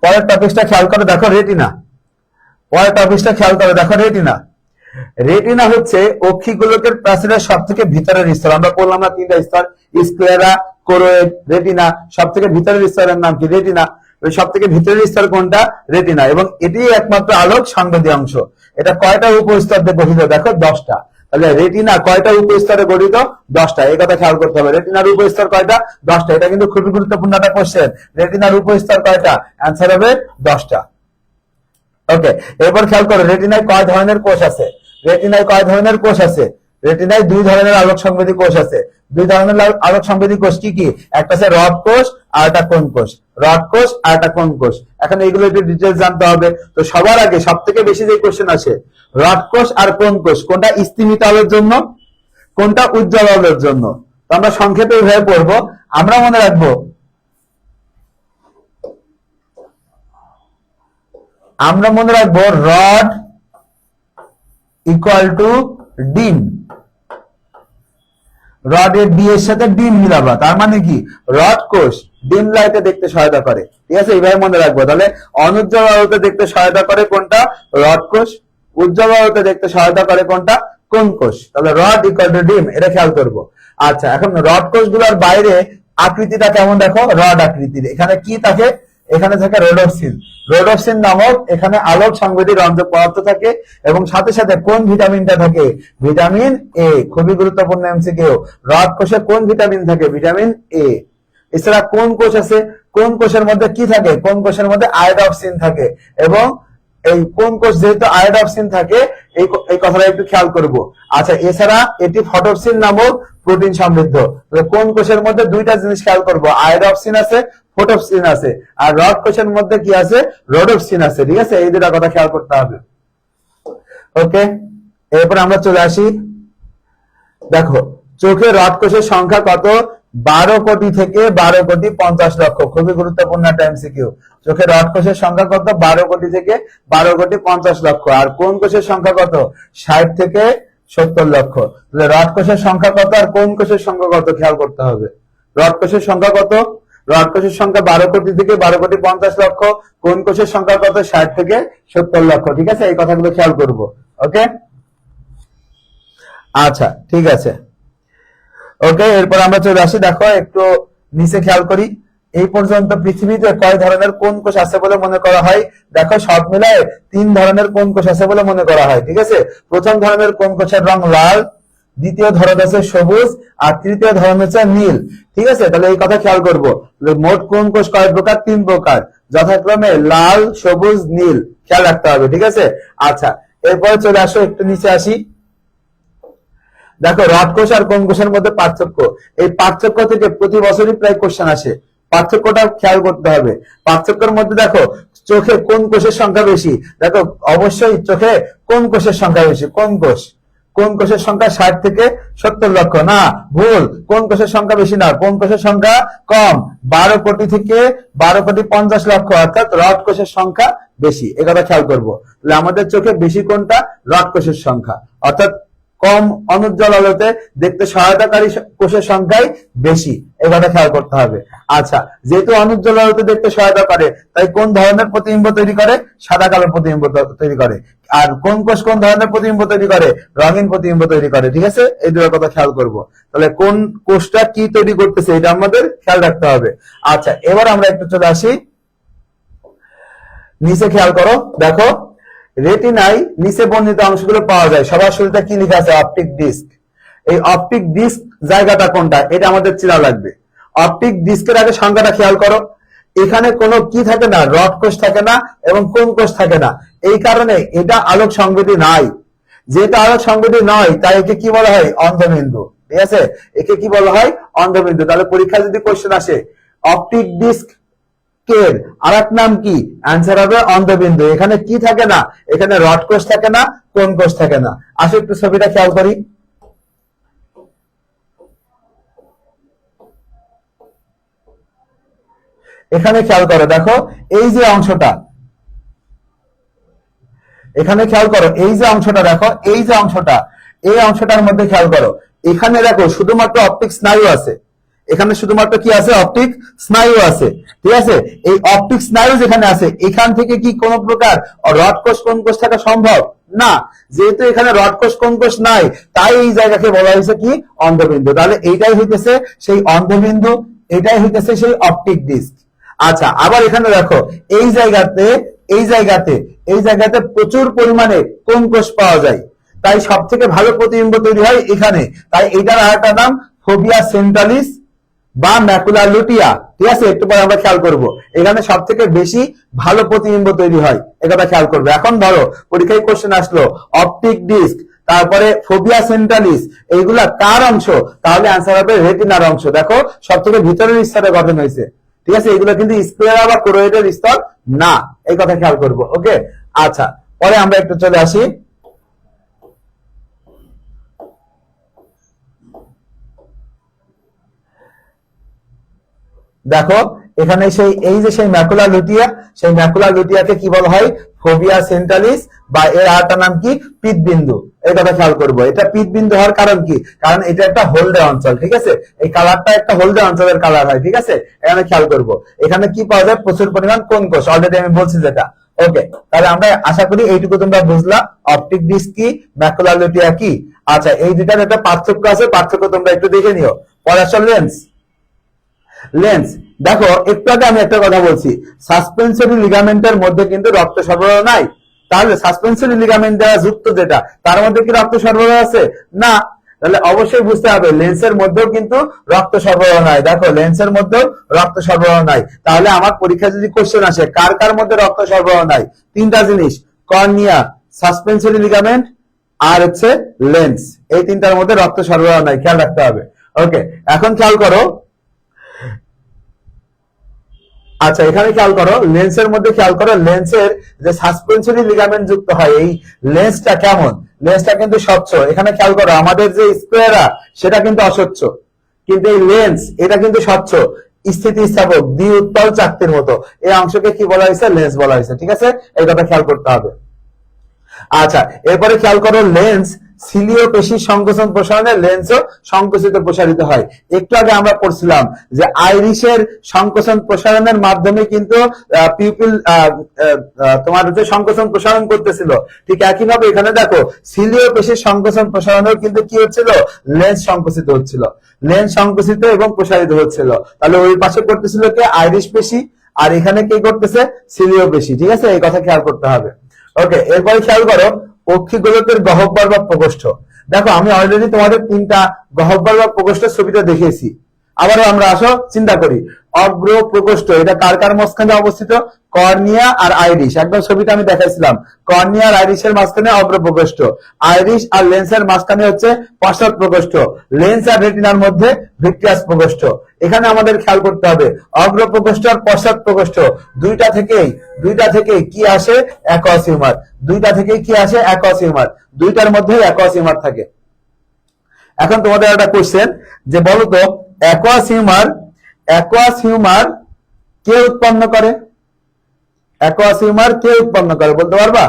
পরের টপিকটা খেয়াল করে দেখো রেটিনা। পরের টপিকটা খেয়াল করে দেখো রেটিনা। রেটিনা হচ্ছে অক্ষিগোলকের প্রাচীরের সব থেকে ভিতরের স্তর। আমরা বললাম না তিনটা স্তর, স্ক্লেরা, কোরোয়েড, রেটিনা। সব থেকে ভিতরের স্তরের নাম কি? রেটিনা। সব থেকে ভিতরের স্তর কোনটা? রেটিনা। এবং এটি একমাত্র আলোক সংবেদী অংশ। এটা কয়টা উপস্তর দিয়ে গঠিত? দেখো 10টা। তাহলে রেটিনা কয়টা উপস্তরে গঠিত? 10টা। এই কথা খেয়াল করতে হবে। রেটিনার উপস্তর কয়টা? 10টা। এটা কিন্তু খুবই গুরুত্বপূর্ণ একটা কোশ্চেন। রেটিনার উপস্তর কয়টা? অ্যান্সার হবে 10টা। ওকে, এরপর খেয়াল করো রেটিনায় কয় ধরনের কোষ আছে? রেটিনায় কয় ধরনের কোষ আছে? রেটিনায় 2 ধরনের আলোক সংবেদী কোষ আছে। 2 ধরনের আলোক সংবেদী কোষ কি কি? একটা আছে রড কোষ আর একটা কোণ কোষ। রড কোষ আর একটা কোণ কোষ। এখন এগুলো একটু ডিটেইলস জানতে হবে। তো সবার আগে সবথেকে বেশি যে কোশ্চেন আসে, রড কোষ আর কোণ কোষ কোনটা স্তিমিত আলোর জন্য, কোনটা উজ্জ্বল আলোর জন্য? তো আমরা সংক্ষেপে এইভাবে পড়বো। আমরা মনে রাখবো, রড ইকুয়াল টু ডিম। রডের ডি এর সাথে ডিম মিলাবা, তার মানে কি? রড কোষ ডিম লাইটে দেখতে সহায়তা করে। ঠিক আছে, এইভাবে মনে রাখবো। তাহলে অনুজ্জ্বল আলোতে দেখতে সহায়তা করে কোনটা? রড কোষ। উজ্জ্বল আলোতে দেখতে সহায়তা করে কোনটা? কোণ কোষ। তাহলে রড ইকুয়াল টু ডিম, এটা খেয়াল করবো। আচ্ছা, এখন রড কোষগুলোর বাইরে আকৃতিটা কেমন দেখো? রড আকৃতির। এখানে কি থাকে? এখানে থাকে রোডোপ্সিন। রোডোপ্সিন নামক এখানে আলোক সংবেদী রঞ্জক পদার্থ থাকে, এবং সাথে সাথে কোন ভিটামিনটা থাকে? Vitamin A. খুবই গুরুত্বপূর্ণ এমসিকিউ। রড কোষে কোন ভিটামিন থাকে? Vitamin A. এছাড়া কোন কোষ আছে? কোন কোষের মধ্যে কি থাকে? কোন কোষের মধ্যে আয়োডোপসিন থাকে। এবং এই কোন কোষ যেহেতু আয়োডোপসিন থাকে, এই কথাটা একটু খেয়াল করব। আচ্ছা, এছাড়া এটি ফটোপসিন নামক প্রোটিন সমৃদ্ধ। কোন কোষের মধ্যে 2টা জিনিস খেয়াল করব, আয়োডোপসিন আছে, ফটোপসিন আছে। আর রড কোষের মধ্যে কি আছে? রোডোপসিন আছে। ঠিক আছে, এই দুটা কথা খেয়াল করতে হবে। ওকে, এরপর আমরা চলে আসি, দেখো চোখের রডকোষের সংখ্যা কত? 12 কোটি থেকে 12 কোটি 50 লক্ষ। খুবই গুরুত্বপূর্ণ একটা এমসিকিউ। চোখের রডকোষের সংখ্যা কত? 12 কোটি থেকে 12 কোটি 50 লক্ষ। আর কোন কোষের সংখ্যা কত? 60 থেকে 70 লক্ষ। তাহলে রডকোষের সংখ্যা কত আর কোন কোষের সংখ্যা কত খেয়াল করতে হবে। রডকোষের সংখ্যা কত? রডকোষের সংখ্যা 12 কোটি থেকে 12 কোটি 50 লক্ষ। কোন কোষের সংখ্যা কত? 60 থেকে 70 লক্ষ। ঠিক আছে, এই কথাগুলো খেয়াল করব। ওকে, আচ্ছা ঠিক আছে। ওকে, এরপর আমরা চলে আসি, দেখো একটু নিচে খেয়াল করি। এই পর্যন্ত পৃথিবীতে কয় ধরনের কোন কোষ আছে বলে মনে করা হয়? দেখো সব মিলায় 3 ধরনের কোন কোষ আছে বলে মনে করা হয়। ঠিক আছে, প্রথম ধরনের কোন কোষের রং লাল, দ্বিতীয় ধরন হচ্ছে সবুজ, আর তৃতীয় ধরন হচ্ছে নীল। ঠিক আছে, তাহলে এই কথা খেয়াল করবো। মোট কোন কোষ কয় প্রকার? 3 প্রকার, যথাক্রমে লাল, সবুজ, নীল। খেয়াল রাখতে হবে। ঠিক আছে, আচ্ছা এরপরে চলে আসো, একটু নিচে আসি। দেখো রডকোষ আর কোন কোষের মধ্যে পার্থক্য। এই পার্থক্য থেকে প্রতি বছরই প্রায় কোশ্চেন আসে। পার্থক্যটা খেয়াল করতে হবে। পার্থক্যের মধ্যে দেখো চোখে কোন কোষের সংখ্যা বেশি? দেখো অবশ্যই চোখে কোন কোষের সংখ্যা বেশি? কোন কোষ? কোন কোষের সংখ্যা 60 থেকে 70 লক্ষ? না, ভুল। কোন কোষের সংখ্যা বেশি না, কোন কোষের সংখ্যা কম। 12 কোটি থেকে 12 কোটি 50 লক্ষ, অর্থাৎ রড কোষের সংখ্যা বেশি। এ কথা খেয়াল করবো। তাহলে আমাদের চোখে বেশি কোনটা? রড কোষের সংখ্যা, অর্থাৎ কম অনুজ্জ্বল আলোতে দেখতে সহায়তাকারী কোষের সংখ্যাই বেশি। এই কথা খেয়াল করতে হবে। আচ্ছা, যেহেতু অনুজ্জ্বল আলোতে দেখতে সহায়তা করে, তাই কোন ধরনের প্রতিবিম্ব তৈরি করে? সাদা কালো প্রতিবিম্ব তৈরি করে। আর কোন কোষ কোন ধরনের প্রতিবিম্ব তৈরি করে? রঙিন প্রতিবিম্ব তৈরি করে। ঠিক আছে, এই দুটো কথা খেয়াল করব। তাহলে কোন কোষটা কি তৈরি করতেছে এটা আমাদের খেয়াল রাখতে হবে। আচ্ছা, এবার আমরা একটু চলে আসি নিচে। খেয়াল করো, দেখো রেটিনায় নিচে বর্ণিত অংশগুলো পাওয়া যায়। সবার শুরুতে কি লেখা আছে? Optic disc. এই অপটিক ডিস্ক জায়গাটা কোনটা এটা আমাদের চেনা লাগবে। অপটিক ডিস্কের আগে সংখ্যাটা খেয়াল করো। এখানে কোনো কি থাকে না? রড কোষ থাকে না এবং কোন কোষ থাকে না। এই কারণে এটা আলোক সংবেদী নাই। যেটা আলোক সংবেদী নয় তাই একে কি বলা হয়? অন্ধবিন্দু। ঠিক আছে, একে কি বলা হয়? অন্ধবিন্দু। তাহলে পরীক্ষায় যদি কোশ্চেন আসে অপটিক ডিস্ক এর আরেক নাম কি? অ্যান্সার হবে অন্ধবিন্দু। এখানে কি থাকে না? এখানে রড কোষ থাকে না, কোন কোষ থাকে না। আসো একটু ছবিটা খেয়াল করি। এখানে খেয়াল করো, দেখো এই যে অংশটা, এখানে খেয়াল করো এই যে অংশটা, দেখো এই যে অংশটা, এই অংশটার মধ্যে খেয়াল করো। এখানে দেখো শুধুমাত্র অপটিক স্নায়ু আছে। এখানে শুধুমাত্র কি আছে? অপটিক স্নায়ু আছে। ঠিক আছে, এই অপটিক স্নায়ু যেখানে আছে এখান থেকে কি কোন প্রকার রড কোষ কোন কোষ থাকা সম্ভব না। যেহেতু এখানে রড কোষ কোন কোষ নাই, তাই এই জায়গাকে বলা হয়েছে কি? অন্ধবিন্দু। তাহলে এইটাই হইতেছে সেই অন্ধবিন্দু, এটাই হইতেছে সেই অপটিক ডিস্ক। আচ্ছা, আবার এখানে দেখো এই জায়গাতে এই জায়গাতে এই জায়গাতে প্রচুর পরিমাণে কোন কোষ পাওয়া যায়। তাই সব থেকে ভালো প্রতিবিম্ব তৈরি হয় এখানে। তাই এটার আরেকটা নাম ফোবিয়া সেন্ট্রালিস বা ম্যাকুলার লুটিয়া। ঠিক আছে, একটু পরে আমরা খেয়াল করব। এখানে সব থেকে বেশি ভালো প্রতিবিম্ব তৈরি হয়, এটা খেয়াল করবে। এখন ধরো পরীক্ষায় কোশ্চেন আসলো অপটিক ডিস্ক, তারপরে ফোবিয়া সেন্ট্রালিস, এইগুলা কার অংশ? তাহলে আনসার হবে রেটিনার অংশ। দেখো সব থেকে ভিতরের স্তরে গঠন হয়েছে। ঠিক আছে, এগুলো কিন্তু স্ক্লেরা বা কোরোয়েডের স্তর না, এই কথা খেয়াল করব। ওকে, আচ্ছা পরে আমরা একটু চলে আসি। দেখো এখানে সেই এই যে সেই ম্যাকুলা লুটিয়া, সেই ম্যাকুলা লুটিয়াকে কি বলা হয়? ফোবিয়া সেন্ট্রালিস, বা এর আরেকটা নাম কি? পিতবিন্দু। এই কথা খেয়াল করবো। এটা পিতবিন্দু হওয়ার কারণ কি? কারণ এটা একটা হলদে অঞ্চল। ঠিক আছে, এই কালারটা একটা হলদে অঞ্চলের কালার হয়। ঠিক আছে, এখানে খেয়াল করবো। এখানে কি পাওয়া যায়? প্রচুর পরিমাণ কোন কোষ, অলরেডি আমি বলছি যেটা। ওকে, তাহলে আমরা আশা করি এইটুকু তোমরা বুঝলা। অপটিক ডিস্ক কি, ম্যাকুলা লুটিয়া কি। আচ্ছা, এই দুটার একটা পার্থক্য আছে, পার্থক্য তোমরা একটু দেখে নিও। পরে আসল লেন্স। লেন্স দেখো, একটু আগে আমি একটা কথা বলছি, সাসপেন্সরি লিগামেন্টের মধ্যে কিন্তু রক্ত সরবরাহ নাই। তাহলে সাসপেন্সরি লিগামেন্ট দ্বারা যুক্ত যেটা, তার মধ্যে কি রক্ত সরবরাহ আছে? না। তাহলে অবশ্যই বুঝতে হবে লেন্সের মধ্যেও কিন্তু রক্ত সরবরাহ নাই। দেখো লেন্সের মধ্যেও রক্ত সরবরাহ নাই। তাহলে আমার পরীক্ষায় যদি কোশ্চেন আসে কার কার মধ্যে রক্ত সরবরাহ নাই, তিনটা জিনিস, কর্নিয়া, সাসপেন্সরি লিগামেন্ট আর হচ্ছে লেন্স, এই তিনটার মধ্যে রক্ত সরবরাহ নাই, খেয়াল রাখতে হবে। ওকে, এখন খেয়াল করো আচ্ছা এখানে খেয়াল করো, লেন্সের মধ্যে খেয়াল করো, লেন্সের যে সাসপেনশনারি লিগামেন্ট যুক্ত হয়, এই লেন্সটা কেমন, লেন্সটা কিন্তু স্বচ্ছ। এখানে খেয়াল করো, আমাদের যে স্কোয়ারা সেটা কিন্তু অস্বচ্ছ, কিন্তু এই লেন্স এটা কিন্তু স্বচ্ছ, স্থিতিস্থাপক, দ্বি উত্তল চাকতির মতো। এই অংশকে কি বলা হয়েছে? লেন্স বলা হয়েছে। ঠিক আছে, এই কথা খেয়াল করতে হবে। আচ্ছা এরপরে খেয়াল করো, লেন্স সিলীয় পেশির সংকোচন প্রসারণে লেন্সও সংকুচিত প্রসারিত হয়। একটু আগে আমরা পড়ছিলাম যে আইরিশের সংকোচন প্রসারণের মাধ্যমে কিন্তু পিউপিল তোমার যে সংকোচন প্রসারণ করতেছিল, ঠিক একইভাবে এখানে দেখো সিলীয় পেশির সংকোচন প্রসারণেও কিন্তু কি হচ্ছিল? লেন্স সংকুচিত হচ্ছিল, লেন্স সংকুচিত এবং প্রসারিত হচ্ছিল। তাহলে ওই পাশে করতেছিল কে? আইরিশ পেশি, আর এখানে কে করতেছে? সিলীয় পেশি। ঠিক আছে, এই কথা খেয়াল করতে হবে। ওকে, এরপরে খেয়াল করো অক্ষিগোলকের গহ্বর বা প্রকোষ্ঠ। দেখো আমি অলরেডি তোমাদের 3টা গহ্বর বা প্রকোষ্ঠের ছবিটা দেখিয়েছি। আবারও আমরা আসো চিন্তা করি, অগ্র প্রকোষ্ঠ এটা কার কার মাঝখানে অবস্থিত? কর্নিয়া আর আইরিশ। একদম ছবিটা আমি দেখাইছিলাম, কর্নিয়া আর আইরিশের মাঝখানে অগ্র প্রকোষ্ঠ, আইরিশ আর লেন্সের মাঝখানে হচ্ছে পশ্চাৎ প্রকোষ্ঠ, লেন্স আর রেটিনার মধ্যে ভিট্রিয়াস প্রকোষ্ঠ। এখানে আমাদের খেয়াল করতে হবে অগ্র প্রকোষ্ঠ আর পশ্চাৎ প্রকোষ্ঠ দুইটা থেকেই কি আসে? Aqueous humour. দুইটা থেকেই কি আসে? Aqueous humour. দুইটার মধ্যে অ্যাকুয়াস হিউমার থাকে। এখন তোমাদের একটা কোশ্চেন, যে বলো তো অ্যাকুয়াস হিউমার কে উৎপন্ন করে? অ্যাকুয়াস হিউমার কে উৎপন্ন করে বলতে পারবা?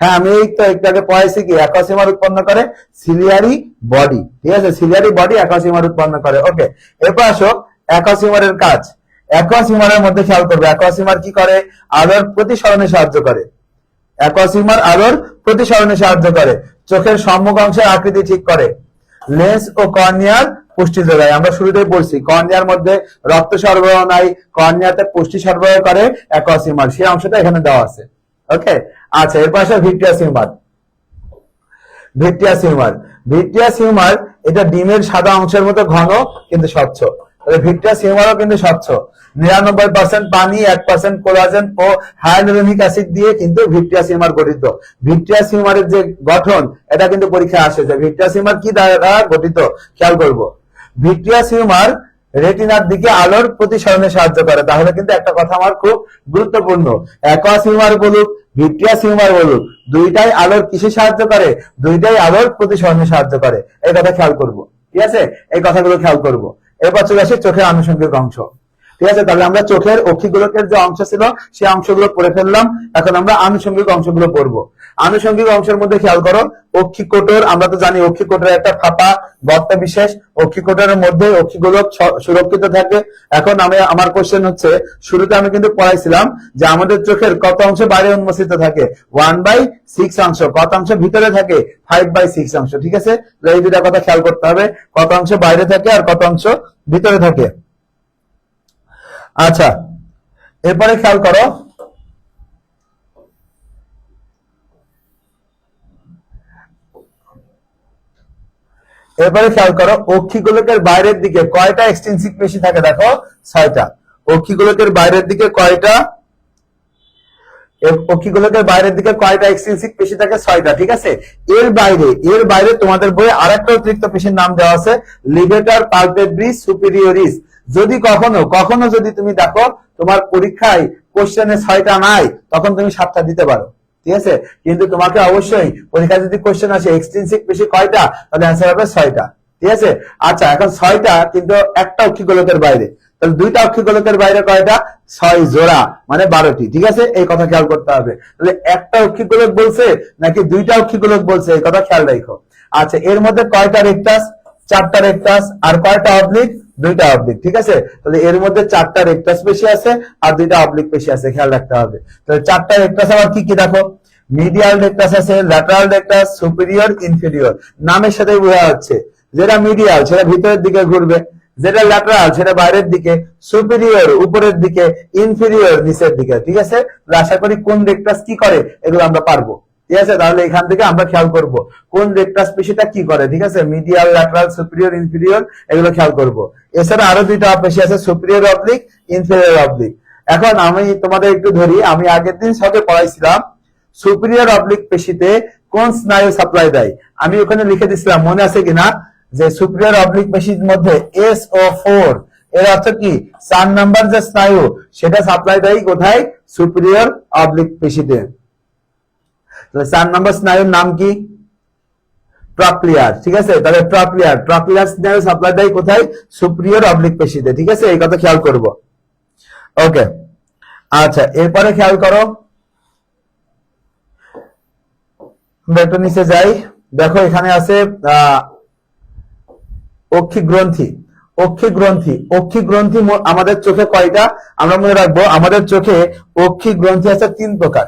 হ্যাঁ, আমি এই তো একটু আগে পড়াইছি কি অ্যাকুয়াস হিউমার উৎপন্ন করে সিলিয়ারি বডি। ঠিক আছে, সিলিয়ারি বডি অ্যাকুয়াস হিউমার উৎপন্ন করে। ওকে, এরপর আসো অ্যাকুয়াস হিউমারের কাজ। অ্যাকুয়াস হিউমারের মধ্যে খেয়াল করবে, অ্যাকুয়াস হিউমার কি করে? আলোর প্রতিসরণে সাহায্য করে। অ্যাকুয়াস হিউমার আলোর প্রতিসরণে সাহায্য করে, চোখের সম্মুখ অংশের আকৃতি ঠিক করে, লেন্স ও কর্নিয়ার পুষ্টি যোগায়। আমরা শুরুতেই বলছি কর্নিয়ার মধ্যে রক্ত সরবরাহ নাই, কর্নিয়াতে পুষ্টি সরবরাহ করে অ্যাকুয়াস হিউমার, সেই অংশটা এখানে দেওয়া আছে। ওকে, আচ্ছা এরপর আসে ভিট্রিয়াস হিউমার। ভিট্রিয়াস হিউমার এটা ডিমের সাদা অংশের মতো ঘন কিন্তু স্বচ্ছ। ভিট্রিয়াস হিউমারও কিন্তু স্বচ্ছ। 99% পানি, 1% কোলাজেন ও হায়ালুরোনিক অ্যাসিড দিয়ে কিন্তু ভিট্রিয়াস হিউমার গঠিত। ভিট্রিয়াস হিউমারের যে গঠন এটা কিন্তু পরীক্ষায় আসে, যে ভিট্রিয়াস হিউমার কি দ্বারা গঠিত খেয়াল করব। ভিট্রিয়াস হিউমার রেটিনার দিকে আলোর প্রতিসরণে সাহায্য করে। তাহলে কিন্তু একটা কথা আমার খুব গুরুত্বপূর্ণ, অ্যাকুয়াস হিউমার বলুক ভিট্রিয়াস হিউমার বলুক, দুইটাই আলোর কিসে সাহায্য করে? দুইটাই আলোর প্রতিসরণে সাহায্য করে। এই কথা খেয়াল করব। ঠিক আছে, এই কথাগুলো খেয়াল করব। এরপর চলে আসি চোখের আনুষঙ্গিক অংশ। ঠিক আছে, তাহলে আমরা চোখের অক্ষিগোলকের যে অংশ ছিল সেই অংশগুলো পড়ে ফেললাম। এখন আমরা আনুষঙ্গিক অংশগুলো পড়বো। আনুষঙ্গিক অংশের মধ্যে খেয়াল করো অক্ষিকোটর। আমরা তো জানি অক্ষিকোটরের একটা ফাঁপা গর্ত বিশেষ, অক্ষিকোটরের মধ্যে অক্ষিগোলক সুরক্ষিত থাকে। এখন আমার কোশ্চেন হচ্ছে, শুরুতে আমি কিন্তু পড়াইছিলাম যে আমাদের চোখের কত অংশ বাইরে উন্মোচিত থাকে? 1/6 অংশ। কত অংশ ভিতরে থাকে? 5/6 অংশ। ঠিক আছে, এই দুটা কথা খেয়াল করতে হবে, কত অংশ বাইরে থাকে আর কত অংশ ভিতরে থাকে। আচ্ছা এরপরে খেয়াল করো অক্ষিগোলকের বাইরের দিকে কয়টা এক্সটেনসিভ পেশি থাকে? দেখো 6টা। অক্ষিগোলকের বাইরের দিকে কয়টা এক্সটেনসিভ পেশি থাকে? 6টা। ঠিক আছে, এর বাইরে তোমাদের বইয়ে আরেকটা অতিরিক্ত পেশির নাম দেওয়া আছে, লিভেটার পালপেব্রিস সুপিরিয়রিস। যদি কখনো যদি তুমি দেখো তোমার পরীক্ষায় কোশ্চেনে 6টা নাই, তখন তুমি 7টা দিতে পারো। ঠিক আছে, কিন্তু তোমাকে অবশ্যই পরীক্ষায় যদি কোশ্চেন আসে এক্সটেনসিভ পেশি কয়টা, তাহলে অ্যান্সার হবে 6টা। ঠিক আছে, আচ্ছা এখন 6টা কিন্তু একটা অক্ষিগোলকের বাইরে, তাহলে দুইটা অক্ষিগোলকের বাইরে কয়টা? 6 জোড়া, মানে 12টি। ঠিক আছে, এই কথা খেয়াল করতে হবে। তাহলে একটা অক্ষিগোলক বলছে নাকি দুইটা অক্ষিগোলক বলছে, এই কথা খেয়াল রাখো। আচ্ছা এর মধ্যে কয়টা রেকটাস? 4টা রেকটাস। আর কয়টা অবলিক? 2টা অবলিক। ঠিক আছে, তাহলে এর মধ্যে 4টা রেকটাস পেশি আছে আর 2টা অবলিক পেশি আছে, খেয়াল রাখতে হবে। তাহলে 4টা রেকটাস আবার কি কি দেখো, মিডিয়াল রেকটাস আছে, ল্যাটারাল রেকটাস, সুপিরিয়র, ইনফেরিয়র। নামের সাথে বোঝা যাচ্ছে যেটা মিডিয়াল সেটা ভিতরের দিকে ঘুরবে, যেটা ল্যাটারাল সেটা বাইরের দিকে, সুপিরিয়র উপরের দিকে, ইনফেরিয়র নিচের দিকে। ঠিক আছে, আশা করি কোন রেকটাস কি করে এগুলো আমরা পারবো। ঠিক আছে, তাহলে এখান থেকে আমরা খেয়াল করব কোন রেকটাস পেশিটা কি করে। ঠিক আছে, মিডিয়াল, ল্যাটারাল, সুপিরিয়র, ইনফেরিয়র এগুলো খেয়াল করব। এছাড়া আরো 2টা পেশি আছে, সুপিরিয়র অবলিক, ইনফেরিয়র অবলিক। এখন আমি তোমাদের একটু ধরি, আমি আগের দিন সবে পড়াইছিলাম সুপিরিয়র অবলিক পেশিতে কোন স্নায়ু সাপ্লাই দেয়। আমি ওখানে লিখে দিছিলাম, মনে আছে কিনা, যে সুপিরিয়র অবলিক পেশির মধ্যে SO4 এর অর্থ কি 4 নাম্বার যে স্নায়ু সেটা সাপ্লাই দেয় কোথায়? সুপিরিয়র অবলিক পেশিতে। তাহলে 4 নাম্বার স্নায়ুর নাম কি? ট্রক্লিয়ার। ঠিক আছে, তাহলে ট্রক্লিয়ার স্নায়ু সাপ্লাই দেয় কোথায়? সুপিরিয়র অবলিক পেশিতে। ঠিক আছে, এই কথা খেয়াল করব। ওকে, আচ্ছা এরপরে খেয়াল করো, একটু নিচে যাই, দেখো এখানে আছে অক্ষিক গ্রন্থি। অক্ষিক গ্রন্থি আমাদের চোখে কয়টা? আমরা মনে রাখবো আমাদের চোখে অক্ষিক গ্রন্থি আছে 3 প্রকার।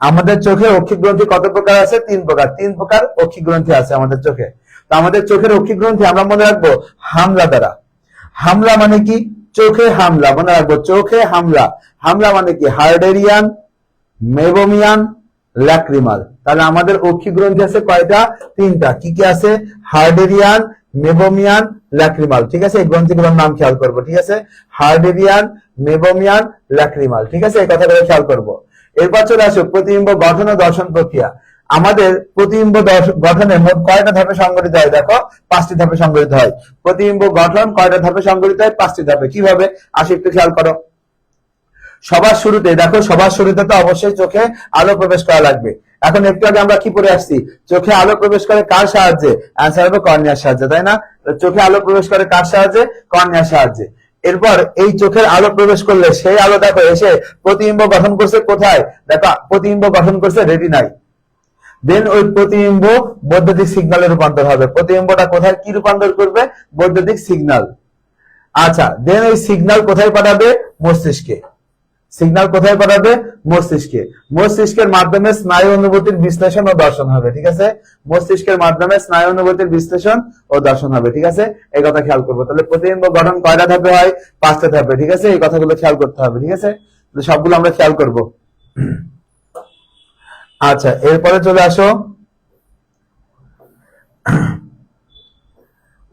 আমাদের চোখে অক্ষিক গ্রন্থি কত প্রকার আছে? 3 প্রকার। 3 প্রকার অক্ষিক গ্রন্থি আছে আমাদের চোখে। তো আমাদের চোখের অক্ষিক গ্রন্থি আমরা মনে রাখবো হামলা দ্বারা। হামলা মানে কি? চোখে হামলা, মনে রাখবো চোখে হামলা। হামলা মানে কি? হার্ডেরিয়ান, মেবোমিয়ান, ল্যাক্রিমাল। তাহলে আমাদের অক্ষিক গ্রন্থি আছে কয়টা? 3টা। কি কি আছে? হার্ডেরিয়ান, মেবোমিয়ান, ল্যাক্রিমাল। ঠিক আছে, এই গ্রন্থিগুলোর নাম খেয়াল করবো। ঠিক আছে, হার্ডেরিয়ান, মেবোমিয়ান, ল্যাক্রিমাল। ঠিক আছে, এই কথাগুলো খেয়াল করবো। এরপর চলে আসো প্রতিবিম্ব গঠন ও দর্শন প্রক্রিয়া। আমাদের প্রতিবিম্ব গঠনে মোট কয়টা ধাপে সংগঠিত হয়? দেখো 5টি ধাপে সংগঠিত হয়। প্রতিবিম্ব গঠন কয়টা ধাপে সংগঠিত হয়? 5টি ধাপে। কিভাবে আসে একটু খেয়াল করো। সবার শুরুতে দেখো, সবার শুরুতে তো অবশ্যই চোখে আলো প্রবেশ করা লাগবে। এখন একটু আগে আমরা কি পড়ে আসছি? চোখে আলো প্রবেশ করে কার সাহায্যে? অ্যান্সার হবে কর্নিয়ার সাহায্যে, তাই না? চোখে আলো প্রবেশ করে কার সাহায্যে? কর্নিয়ার সাহায্যে। এরপর এই চোখের আলো প্রবেশ করলে সেই আলো দেখো এসে প্রতিবিম্ব গঠন করছে কোথায়? দেখো প্রতিবিম্ব গঠন করছে রেটিনায়। দেন ওই প্রতিবিম্ব বৈদ্যুতিক সিগন্যালে রূপান্তর হবে। প্রতিবিম্বটা কোথায় কি রূপান্তর করবে? বৈদ্যুতিক সিগন্যাল। আচ্ছা, দেন ওই সিগন্যাল কোথায় পাঠাবে? মস্তিষ্কে। সিগন্যাল কোথায় পাঠাবে? মস্তিষ্কে। মস্তিষ্কের মাধ্যমে স্নায়ু অনুভূতির বিশ্লেষণ ও দর্শন হবে। ঠিক আছে, মস্তিষ্কের মাধ্যমে স্নায়ু অনুভূতির বিশ্লেষণ ও দর্শন হবে। ঠিক আছে, এই কথা খেয়াল করবো। তাহলে প্রতিবিম্ব গঠন কয়টা ধাপে হয়? 5টা ধাপে। ঠিক আছে, এই কথাগুলো খেয়াল করতে হবে। ঠিক আছে, সবগুলো আমরা খেয়াল করব। আচ্ছা এরপরে চলে আসো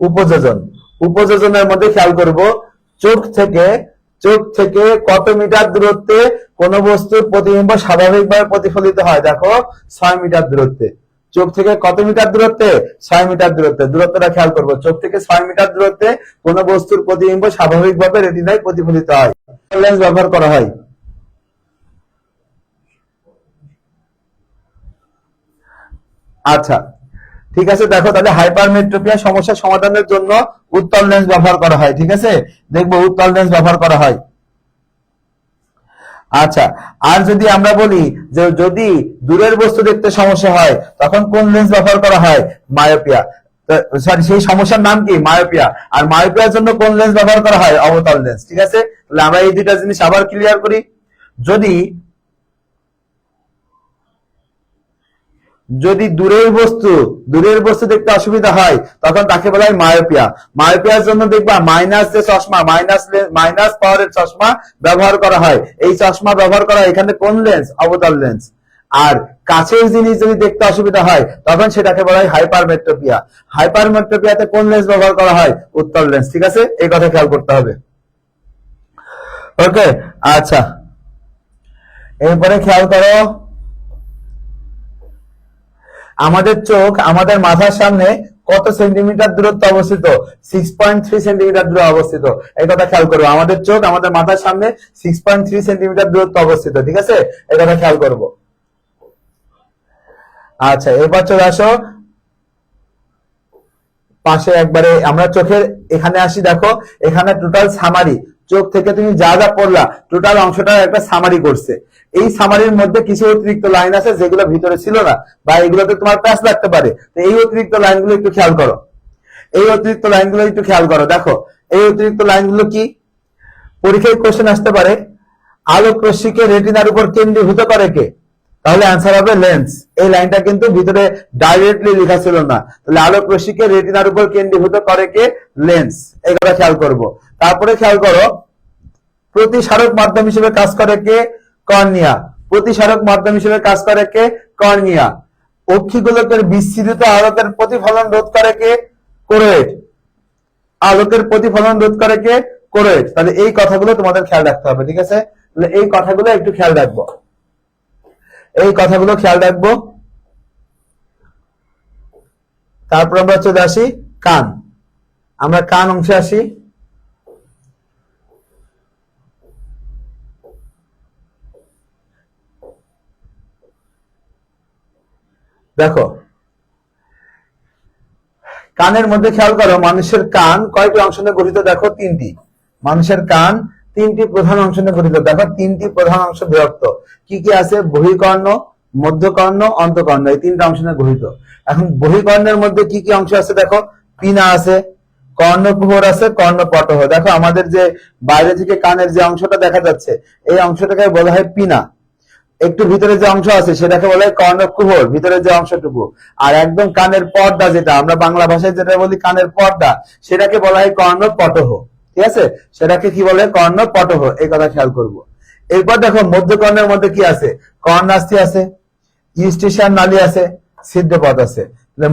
উপযোজন। উপযোজনের মধ্যে খেয়াল করব চোখ থেকে কত মিটার দূরত্বে কোন বস্তুর প্রতিবিম্ব স্বাভাবিকভাবে প্রতিফলিত হয়? দেখো 6 মিটার দূরত্বে। চোখ থেকে কত মিটার দূরত্বে? 6 মিটার দূরত্বে। দূরত্বটা খেয়াল করব। চোখ থেকে 6 মিটার দূরত্বে কোন বস্তুর প্রতিবিম্ব স্বাভাবিকভাবে রেটিনায় প্রতিফলিত হয়। লেন্স ব্যবহার করা হয়। আচ্ছা ঠিক আছে, দেখো তাহলে হাইপারমেট্রোপিয়া সমস্যা সমাধানের জন্য উত্তল লেন্স ব্যবহার করা হয়। ঠিক আছে, দেখবো উত্তল লেন্স ব্যবহার করা হয়। আচ্ছা, আর যদি আমরা বলি যে যদি দূরের বস্তু দেখতে সমস্যা হয় তখন কোন লেন্স ব্যবহার করা হয়? মায়োপিয়া। সরি, সেই সমস্যার নাম কি? মায়োপিয়া। আর মায়োপিয়ার জন্য কোন লেন্স ব্যবহার করা হয়? অবতল লেন্স। ঠিক আছে, তাহলে আমরা এই দুইটা জিনিস আবার ক্লিয়ার করি। যদি যদি দূরের বস্তু দেখতে অসুবিধা হয় তখন তাকে বলা হয় মায়োপিয়া। মায়োপিয়ার জন্য দেখবা মাইনাস যে চশমা, মাইনাস পাওয়ারের চশমা ব্যবহার করা হয়। এই চশমা ব্যবহার করা হয় এখানে কোন লেন্স? অবতল লেন্স। আর কাছের জিনিস যদি দেখতে অসুবিধা হয় তখন সেটাকে বলা হয় হাইপারমেট্রোপিয়া। হাইপারমেট্রোপিয়াতে কোন লেন্স ব্যবহার করা হয়? উত্তল লেন্স। ঠিক আছে, এই কথা খেয়াল করতে হবে। ওকে, আচ্ছা এরপরে খেয়াল করো আমাদের চোখ আমাদের মাথার সামনে কত সেন্টিমিটার দূরত্বে অবস্থিত? 6.3 সেন্টিমিটার দূরে অবস্থিত। এই কথা খেয়াল করবো। আমাদের চোখ আমাদের মাথার সামনে 6.3 সেন্টিমিটার দূরত্বে অবস্থিত। ঠিক আছে, এই কথা খেয়াল করব। আচ্ছা এরপর চলে আসো পাশে একবারে আমরা চোখের এখানে আসি। দেখো এখানে টোটাল সামারি, চোখ থেকে তুমি যা যা পড়লা টোটাল অংশটা একটা সামারি করছে। এই সামারির মধ্যে কিছু অতিরিক্ত লাইন আছে যেগুলো ভিতরে ছিল না, বা এগুলোতে তোমার প্যাচ লাগতে পারে। তো এই অতিরিক্ত লাইনগুলো একটু খেয়াল করো। দেখো এই অতিরিক্ত লাইনগুলো কি? পরীক্ষায় কোশ্চেন আসতে পারে আলোক রশ্মিকে রেটিনার উপর কেন্দ্রীভূত করে কে? তাহলে অ্যান্সার হবে লেন্স। এই লাইনটা কিন্তু ভিতরে ডাইরেক্টলি লেখা ছিল না। তাহলে আলোক রশ্মিকে রেটিনার উপর কেন্দ্রীভূত করে কে? লেন্স। এই কথা খেয়াল করব। তারপরে খেয়াল করো প্রতিসারক মাধ্যম হিসেবে কাজ করে কে? কর্নিয়া। প্রতিসারক মাধ্যম হিসেবে কাজ করে কে? কর্নিয়া। অক্ষিগোলকের বিস্তৃত আলোকের প্রতিফলন রোধ করে কে? কোরোয়েড। আলোকের প্রতিফলন রোধ করে কে? কোরোয়েড। তাহলে এই কথাগুলো তোমাদের খেয়াল রাখতে হবে। ঠিক আছে, তাহলে এই কথাগুলো একটু খেয়াল রাখবো। তারপর আমরা চলে আসি কান। আমরা কান অংশে আসি। দেখো কানের মধ্যে খেয়াল করো, মানুষের কান কয়টি অংশ নিয়ে গঠিত? দেখো তিনটি। মানুষের কান তিনটি প্রধান অংশ নিয়ে গঠিত। দেখো তিনটি প্রধান অংশ বিভক্ত। কি কি আছে? বহিকর্ণ, মধ্যকর্ণ, অন্তকর্ণ, এই তিনটা অংশ নিয়ে গঠিত। এখন বহিকর্ণের মধ্যে কি কি অংশ আছে? দেখো পিনা আছে, কর্ণকুহর আছে, কর্ণপটহ। দেখো আমাদের যে বাইরে থেকে কানের যে অংশটা দেখা যাচ্ছে, এই অংশটাকে বলা হয় পিনা। একটু ভিতরে যে অংশ আছে সেটাকে বলা হয় কর্ণকুহর, ভিতরে যে অংশটুকু। আর একদম কানের পর্দা, যেটা আমরা বাংলা ভাষায় যেটা বলি কানের পর্দা, সেটাকে বলা হয় কর্ণপটহ। ঠিক আছে, সেটাকে কি বলে? কর্ণপটহ। এই কথা খেয়াল করব। এরপর দেখো মধ্যকর্ণের মধ্যে কি আছে? কর্ণাস্থি আছে, ইউস্টেশিয়ান নালী আছে, ছিদ্রপথ আছে।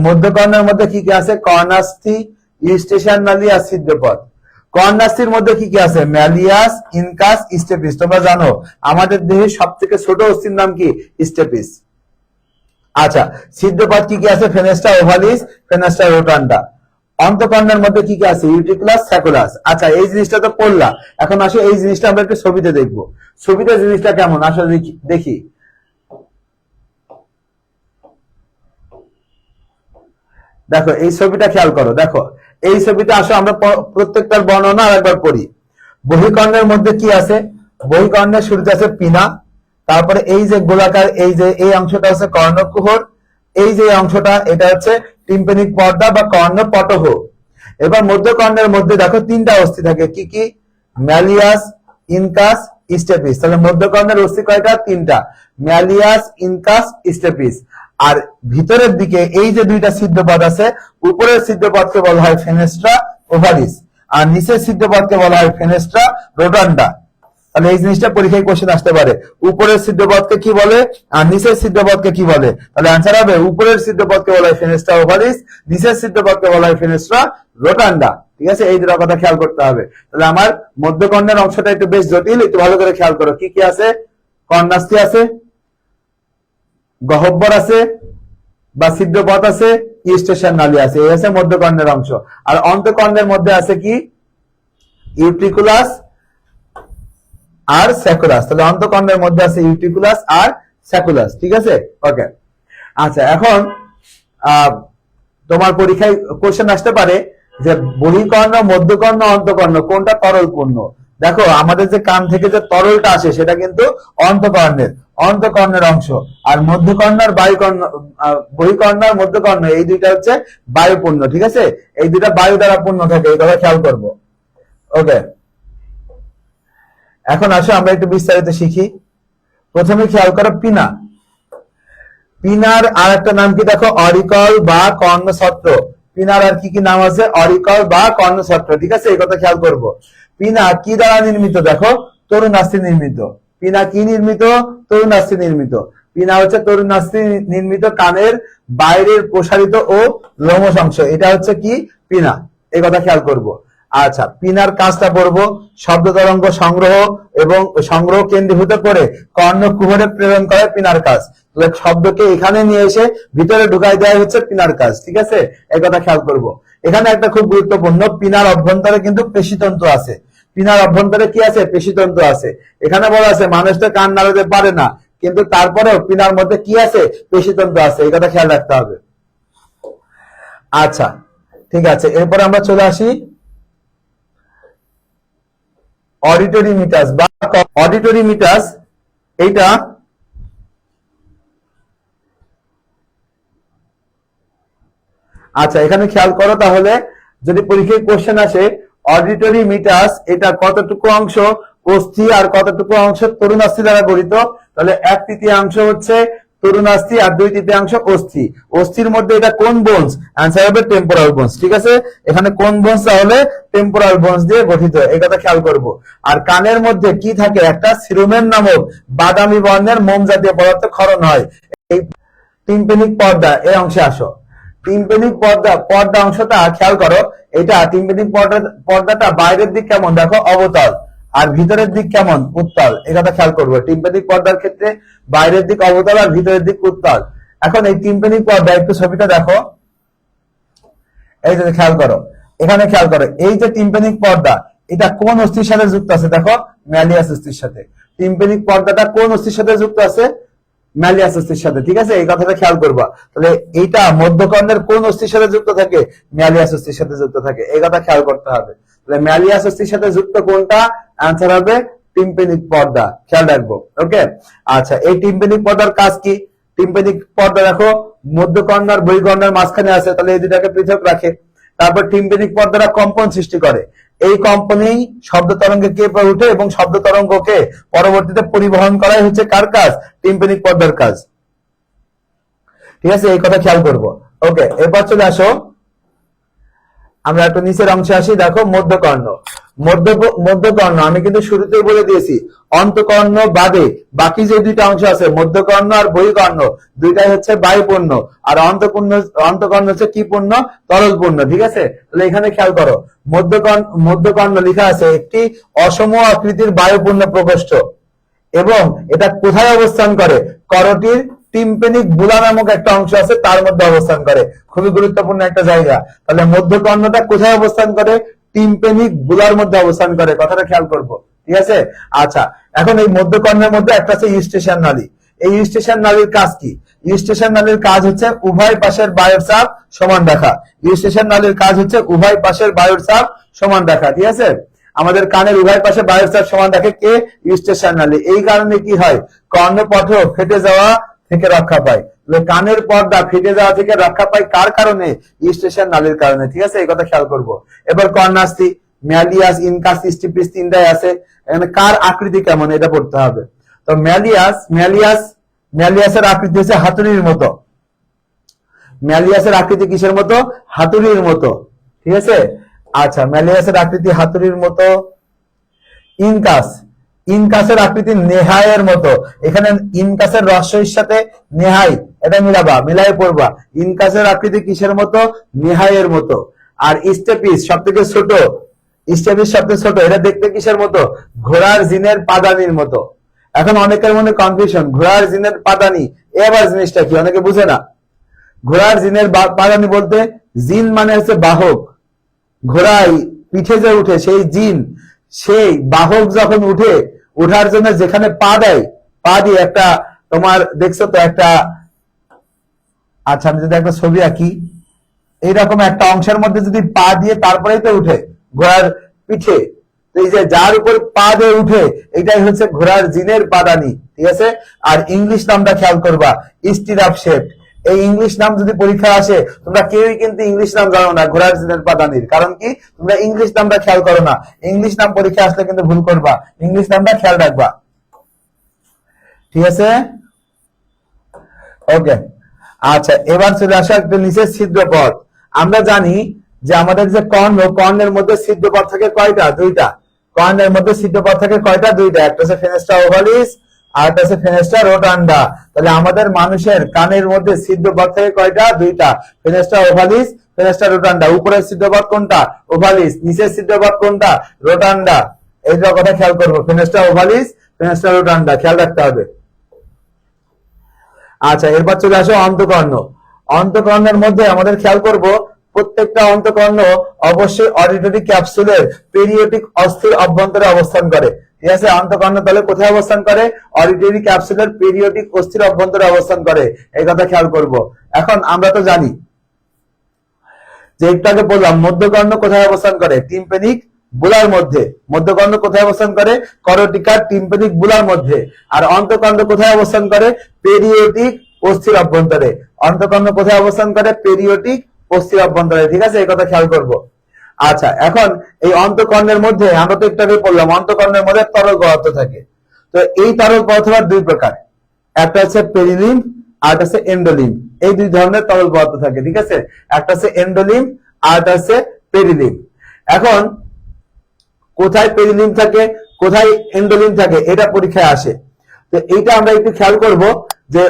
মধ্যকর্ণের মধ্যে কি কি আছে? কর্ণাস্থি, ইউস্টেশিয়ান নালী আর ছিদ্রপথ। কর্ণাস্থির মধ্যে কি কি আছে? Malleus, incus, stapes. তোমরা জানো আমাদের দেহের সব থেকে ছোট অস্থির নাম কি? স্টেপিস। আচ্ছা, ছিদ্রপথ কি কি আছে? ফেনেস্টা ওভালিস, ফেনেস্টা রোটান্ডা। অন্তকর্ণের মধ্যে কি কি আছে? ইউটিকুলাস, স্যাকুলাস। আচ্ছা, এই জিনিসটা তো পড়লা। এখন আসো এই জিনিসটা আমরা একটু ছবিতে দেখবো। ছবিতে জিনিসটা কেমন আসলে দেখি। দেখো এই ছবিটা খেয়াল করো। দেখো এই ছবিটা আসো আমরা প্রত্যেকটার বর্ণনা আরেকবার পড়ি। বহিকর্ণের মধ্যে কি আছে? বহিকর্ণের শুরুতে আছে পিনা, তারপরে এই যে গোলাকার এই অংশটা আছে কর্ণকুহর, এই যে অংশটা এটা হচ্ছে টিম্পেনিক পর্দা বা কর্ণপটহ। এবার মধ্যকর্ণের মধ্যে দেখো তিনটা অস্থি থাকে। কি কি? Malleus, incus, stapes. তাহলে মধ্যকর্ণের অস্থি কয়টা? তিনটা। Malleus, incus, stapes. আর ভিতরের দিকে এই যে দুইটা ছিদ্রপথ আছে, উপরের ছিদ্রপথকে বলা হয় ফেনেস্ট্রা ওভালিস, আর নিচের ছিদ্রপথকে বলা হয় ফেনেস্ট্রা রোটান্ডা। তাহলে এই জিনিসটা পরীক্ষায় কোশ্চেন আসতে পারে, উপরের ছিদ্রপথকে কি বলে আর নিচের ছিদ্রপথকে কি বলে। তাহলে আনসার হবে উপরের ছিদ্রপথকে বলা হয় ফেনেস্ট্রা ওভালিস, নিচের ছিদ্রপথকে বলা হয় ফেনেস্ট্রা রোটান্ডা। ঠিক আছে, এই দুটো কথা খেয়াল করতে হবে। তাহলে আমার মধ্যকর্ণের অংশটা একটু বেশ জটিল, একটু ভালো করে খেয়াল করো। কি কি আছে? কর্ণাস্থি আছে, গহ্বর আছে বা ছিদ্রপথ আছে, ইউস্টেশিয়ান নালী আছে। এই আছে মধ্যকর্ণের অংশ। আর অন্তকর্ণের মধ্যে আছে কি? ইউট্রিকুলাস আর স্যাকুলাস। তাহলে অন্তকর্ণের মধ্যে আছে ইউট্রিকুলাস আর স্যাকুলাস। ঠিক আছে, ওকে। আচ্ছা, এখন তোমার পরীক্ষায় কোশ্চেন আসতে পারে যে বহিকর্ণ, মধ্যকর্ণ, অন্তকর্ণ কোনটা তরল পূর্ণ। দেখো আমাদের যে কান থেকে যে তরলটা আসে সেটা কিন্তু অন্তকর্ণের অংশ। আর মধ্যকর্ণ আর বায়ুকর্ণ, বহিকর্ণ আর মধ্যকর্ণ, এই দুইটা হচ্ছে বায়ুপূর্ণ। ঠিক আছে, এই দুইটা বায়ু দ্বারা পূর্ণ থাকে, এই কথা খেয়াল করবো। ওকে, এখন আসো আমরা একটু বিস্তারিত শিখি। প্রথমে খেয়াল করো পিনা। পিনার আর একটা নাম কি? দেখো অরিকল বা কর্ণছত্র। পিনার আর কি কি নাম আছে? অরিকল বা কর্ণছত্র। ঠিক আছে, এই কথা খেয়াল করব। পিনা কি দ্বারা নির্মিত? দেখো তরুণাস্থি নির্মিত। পিনা কি নির্মিত? তরুণাস্থি নির্মিত। পিনা হচ্ছে তরুণাস্থি নির্মিত কানের বাইরের প্রসারিত ও লোমশ অংশ, এটা হচ্ছে কি? পিনা। এই কথা খেয়াল করব। আচ্ছা, পিনার কাজটা পড়বো। শব্দ তরঙ্গ সংগ্রহ এবং সংগ্রহ কেন্দ্রীভূত করে কর্ণকুহরে প্রেরণ করে পিনার কাজ। শব্দকে এখানে নিয়ে এসে ভিতরে ঢুকাই দেওয়া হচ্ছে পিনার কাজ। ঠিক আছে, এই কথা খেয়াল করব। এখানে একটা খুব গুরুত্বপূর্ণ, পিনার অভ্যন্তরে কিন্তু পেশিতন্তু আছে। পিনার অভ্যন্তরে কি আছে? পেশিতন্তু আছে। এখানে বলা আছে মানুষ তো কান নাড়াতে পারে না, কিন্তু তারপরেও পিনার মধ্যে কি আছে? পেশিতন্তু আছে। এই কথা খেয়াল রাখতে হবে। আচ্ছা, ঠিক আছে, এরপরে আমরা চলে আসি অডিটরি মিটাস বা অডিটরি মিটাস। এইটা আচ্ছা, এখানে খেয়াল করো। তাহলে যদি পরীক্ষায় কোশ্চেন আসে অডিটরি মিটাস, এটা কতটুকু অংশ অস্থি আর কতটুকু অংশ তরুণাস্থি দ্বারা গঠিত? তাহলে 1/3 হচ্ছে তরুণাস্থি আর 2/3 অস্থি। অস্থির মধ্যে এটা কোন বোনস? অ্যান্সার হবে টেম্পোরাল বোনস। ঠিক আছে, এখানে কোন বোনস? তাহলে টেম্পোরাল বোনস দিয়ে গঠিত। এই কথা খেয়াল করব। আর কানের মধ্যে কি থাকে? একটা সিরুমেন নামক বাদামি বর্ণের মোম জাতীয় পদার্থ ক্ষরণ হয়। এই টিম্পেনিক পর্দা এই অংশে আসো। টিম্পেনিক পর্দা অংশটা খেয়াল করো। এটা টিম্পেনিক পর্দাটা বাইরের দিক কেমন? দেখো অবতল, আর ভিতরের দিক কেমন? উত্তল। এই কথা খেয়াল করবো। টিম্পেনিক পর্দার ক্ষেত্রে বাইরের দিক অবতল আর ভিতরের দিক উত্তল। এখন এই টিম্পেনিক পর্দা একটু ছবিটা দেখো। এই যে খেয়াল করো, এখানে খেয়াল করো, এই যে টিম্পেনিক পর্দা এটা কোন অস্থির সাথে যুক্ত আছে? দেখো ম্যালিয়াস অস্থির সাথে। টিম্পেনিক পর্দাটা কোন অস্থির সাথে যুক্ত আছে? ম্যালিয়াস অস্থির সাথে, ঠিক আছে, এই কথাটা খেয়াল করবা। তাহলে এইটা মধ্যকর্ণের কোন অস্থির সাথে যুক্ত থাকে? ম্যালিয়াস অস্থির সাথে যুক্ত থাকে, এই কথা খেয়াল করতে হবে। তাহলে ম্যালিয়াস অস্থির সাথে যুক্ত কোনটা? অ্যান্সার হবে টিম্প্যানিক পর্দা, খেয়াল রাখবো। ওকে, আচ্ছা, এই টিম্প্যানিক পর্দার কাজ কি? টিম্প্যানিক পর্দা দেখো মধ্যকর্ণ আর বহিঃকর্ণের মাঝখানে আছে, তাহলে এই দুটাকে পৃথক রাখে। তারপর টিম্প্যানিক পর্দাটা কম্পন সৃষ্টি করে, এই কম্পনেই শব্দ তরঙ্গে কেঁপে ওঠে এবং শব্দ তরঙ্গকে পরবর্তীতে পরিবহন করাই হচ্ছে কার কাজ? টিম্প্যানিক পর্দার কাজ, ঠিক আছে, এই কথা খেয়াল করব। ওকে, এরপর চলে আসো, আমরা একটু নিচের অংশে আসি। দেখো মধ্যকর্ণ, মধ্যকর্ণ আমি কিন্তু শুরুতেই বলে দিয়েছি, অন্তকর্ণ বাদে বাকি যে দুইটা অংশ আছে মধ্যকর্ণ আর বহিঃকর্ণ দুইটাই হচ্ছে বায়ুপূর্ণ, আর অন্তকর্ণ হচ্ছে কি পূর্ণ? তরল পূর্ণ, ঠিক আছে। তাহলে এখানে খেয়াল করো, মধ্যকর্ণ লেখা আছে একটি অসম আকৃতির বায়ুপূর্ণ প্রকোষ্ঠ, এবং এটা কোথায় অবস্থান করে? করটির টিম্প্যানিক বুলা নামক একটা অংশ আছে তার মধ্যে অবস্থান করে, খুবই গুরুত্বপূর্ণ একটা জায়গা। তাহলে মধ্যকর্ণটা কোথায় অবস্থান করে? টিম্প্যানিক বুলার মধ্যে অবস্থান করে, কথাটা খেয়াল করব, ঠিক আছে। আচ্ছা, এখন এই মধ্যকর্ণের মধ্যে একটা আছে ইউস্টেশিয়ান নালী। এই ইউস্টেশিয়ান নালীর কাজ কি? ইউস্টেশিয়ান নালীর কাজ হচ্ছে উভয় পাশের বায়ুর চাপ সমান রাখা। ইউস্টেশিয়ান নালীর কাজ হচ্ছে উভয় পাশের বায়ুর চাপ সমান রাখা, ঠিক আছে। আমাদের কানের উভয় পাশে বায়ুর চাপ সমান রাখে কে? ইউস্টেশিয়ান নালী। এই কারণে কি হয়? কর্ণপথ ফেটে যাওয়া থেকে রক্ষা পায়। কানের পর্দা ফেটে যাওয়া থেকে রক্ষা পায় কার কারণে? ইউস্টেশিয়ান নালীর কারণে, ঠিক আছে, এই কথা খেয়াল করব। এবার কর্ণাস্থি, ম্যালিয়াস, ইনকাস, স্টিপিস তিনটাই আছে, এখানে কার আকৃতি কেমন এটা পড়তে হবে। তো ম্যালিয়াসের আকৃতি হচ্ছে হাতুড়ির মতো। ম্যালিয়াসের আকৃতি কিসের মতো? হাতুড়ির মতো, ঠিক আছে। আচ্ছা, ম্যালিয়াসের আকৃতি হাতুড়ির মতো। ইনকাসের আকৃতি নেহায়ের মতো। এখানে ইনকাসের রস্যের সাথে নেহাই এটা মিলাই পড়বা। ইনকাসের আকৃতি কিসের মতো? নেহায়ের মতো। আর স্টেপিস সবথেকে ছোট, স্টেপিস সবথেকে ছোট, এটা দেখতে কিসের মতো? ঘোড়ার জিনের পাদানির মতো। এখন অনেকের মনে কনফিউশন, ঘোড়ার জিনের পাদানি এবার জিনিসটা কি? অনেকে বুঝে না। ঘোড়ার জিনের পাদানি বলতে, জিন মানে হচ্ছে বাহক, ঘোড়ায় পিঠে যে উঠে সেই জিন, সেই বাহক যখন উঠে, উঠার জন্য যেখানে পা দেয়, পা দিয়ে একটা তোমার দেখছো তো একটা, আচ্ছা আমি যদি একটা ছবি আঁকি, এইরকম একটা অংশের মধ্যে যদি পা দিয়ে তারপরেই তো উঠে ঘোড়ার পিঠে, এই যে যার উপর পা দিয়ে উঠে এটাই হচ্ছে ঘোড়ার জিনের পাদানি, ঠিক আছে। আর ইংলিশ নামটা খেয়াল করবা, স্টিরাপ শেপ। এই ইংলিশ নাম যদি পরীক্ষা আসে, তোমরা কেউই কিন্তু ইংলিশ নাম জানো না ঘোড়ার জিনের পাদানির, কারণ কি? তোমরা ইংলিশ নামটা খেয়াল করো না। ইংলিশ নাম পরীক্ষা আসলে কিন্তু ভুল করবা, ইংলিশ নামটা খেয়াল রাখবা, ঠিক আছে। ওকে, আচ্ছা, এবার চলে আসা একটু নিচে ছিদ্রপথ। আমরা জানি যে আমাদের যে কর্ণ, কর্ণের মধ্যে ছিদ্রপথ থাকে কয়টা? দুইটা। কর্ণের মধ্যে ছিদ্রপথ থাকে কয়টা? দুইটা। একটা হচ্ছে ফেনেস্ট্রা ওভালিস আর একটা হচ্ছে ফেনেস্ট্রা রোটান্ডা। তাহলে আমাদের মানুষের কানের মধ্যে ছিদ্রপথ থাকে কয়টা? দুইটা, ফেনেস্ট্রা ওভালিস, ফেনেস্ট্রা রোটান্ডা। উপরের ছিদ্রপথ কোনটা? ওভালিস। নিচের ছিদ্রপথ কোনটা? রোটান্ডা। এইটা কথা খেয়াল করবো, ফেনেস্ট্রা ওভালিস, ফেনেস্ট্রা রোটান্ডা, খেয়াল রাখতে হবে। আচ্ছা, এরপর চলে আসো অন্তকর্ণ। অন্তকর্ণের মধ্যে আমাদের খেয়াল করব, প্রত্যেকটা অন্তকর্ণ অবশ্যই অডিটরি ক্যাপসুলের পেরিওডিক অস্থির অভ্যন্তরে অবস্থান করে, ঠিক আছে। অন্তকর্ণ তাহলে কোথায় অবস্থান করে? অডিটরি ক্যাপসুলের পেরিওডিক অস্থির অভ্যন্তরে অবস্থান করে, এই কথা খেয়াল করব। এখন আমরা তো জানি যে একটু আগে বললাম মধ্যকর্ণ কোথায় অবস্থান করে? টিম্প্যানিক বুলার মধ্যে। মধ্যকর্ণ কোথায় অবস্থান করে? করটিকার টিম্প্যানিক বুলার মধ্যে। আর অন্তকর্ণ কোথায় অবস্থান করে? পেরিওডিক অস্থির অভ্যন্তরে। অন্তকর্ণ কোথায় অবস্থান করে? পেরিওডিক অস্থির অভ্যন্তরে, ঠিক আছে, এই কথা খেয়াল করব। আচ্ছা, এখন এই অন্তকর্ণের মধ্যে আমরা তো একটু আগে বললাম অন্তকর্ণের মধ্যে তরল পদার্থ থাকে। তো এই তরল পদার্থ দুই প্রকার, একটা হচ্ছে পেরিলিম্ফ আর একটা হচ্ছে এন্ডোলিম্ফ। এই দুই ধরনের তরল পদার্থ থাকে, ঠিক আছে। একটা হচ্ছে এন্ডোলিম্ফ আর একটা হচ্ছে পেরিলিম্ফ। এখন কোথায় পেরিলিম্ফ থাকে, কোথায় এন্ডোলিম্ফ থাকে, এটা পরীক্ষায় আসে। তো এইটা আমরা একটু খেয়াল করব যে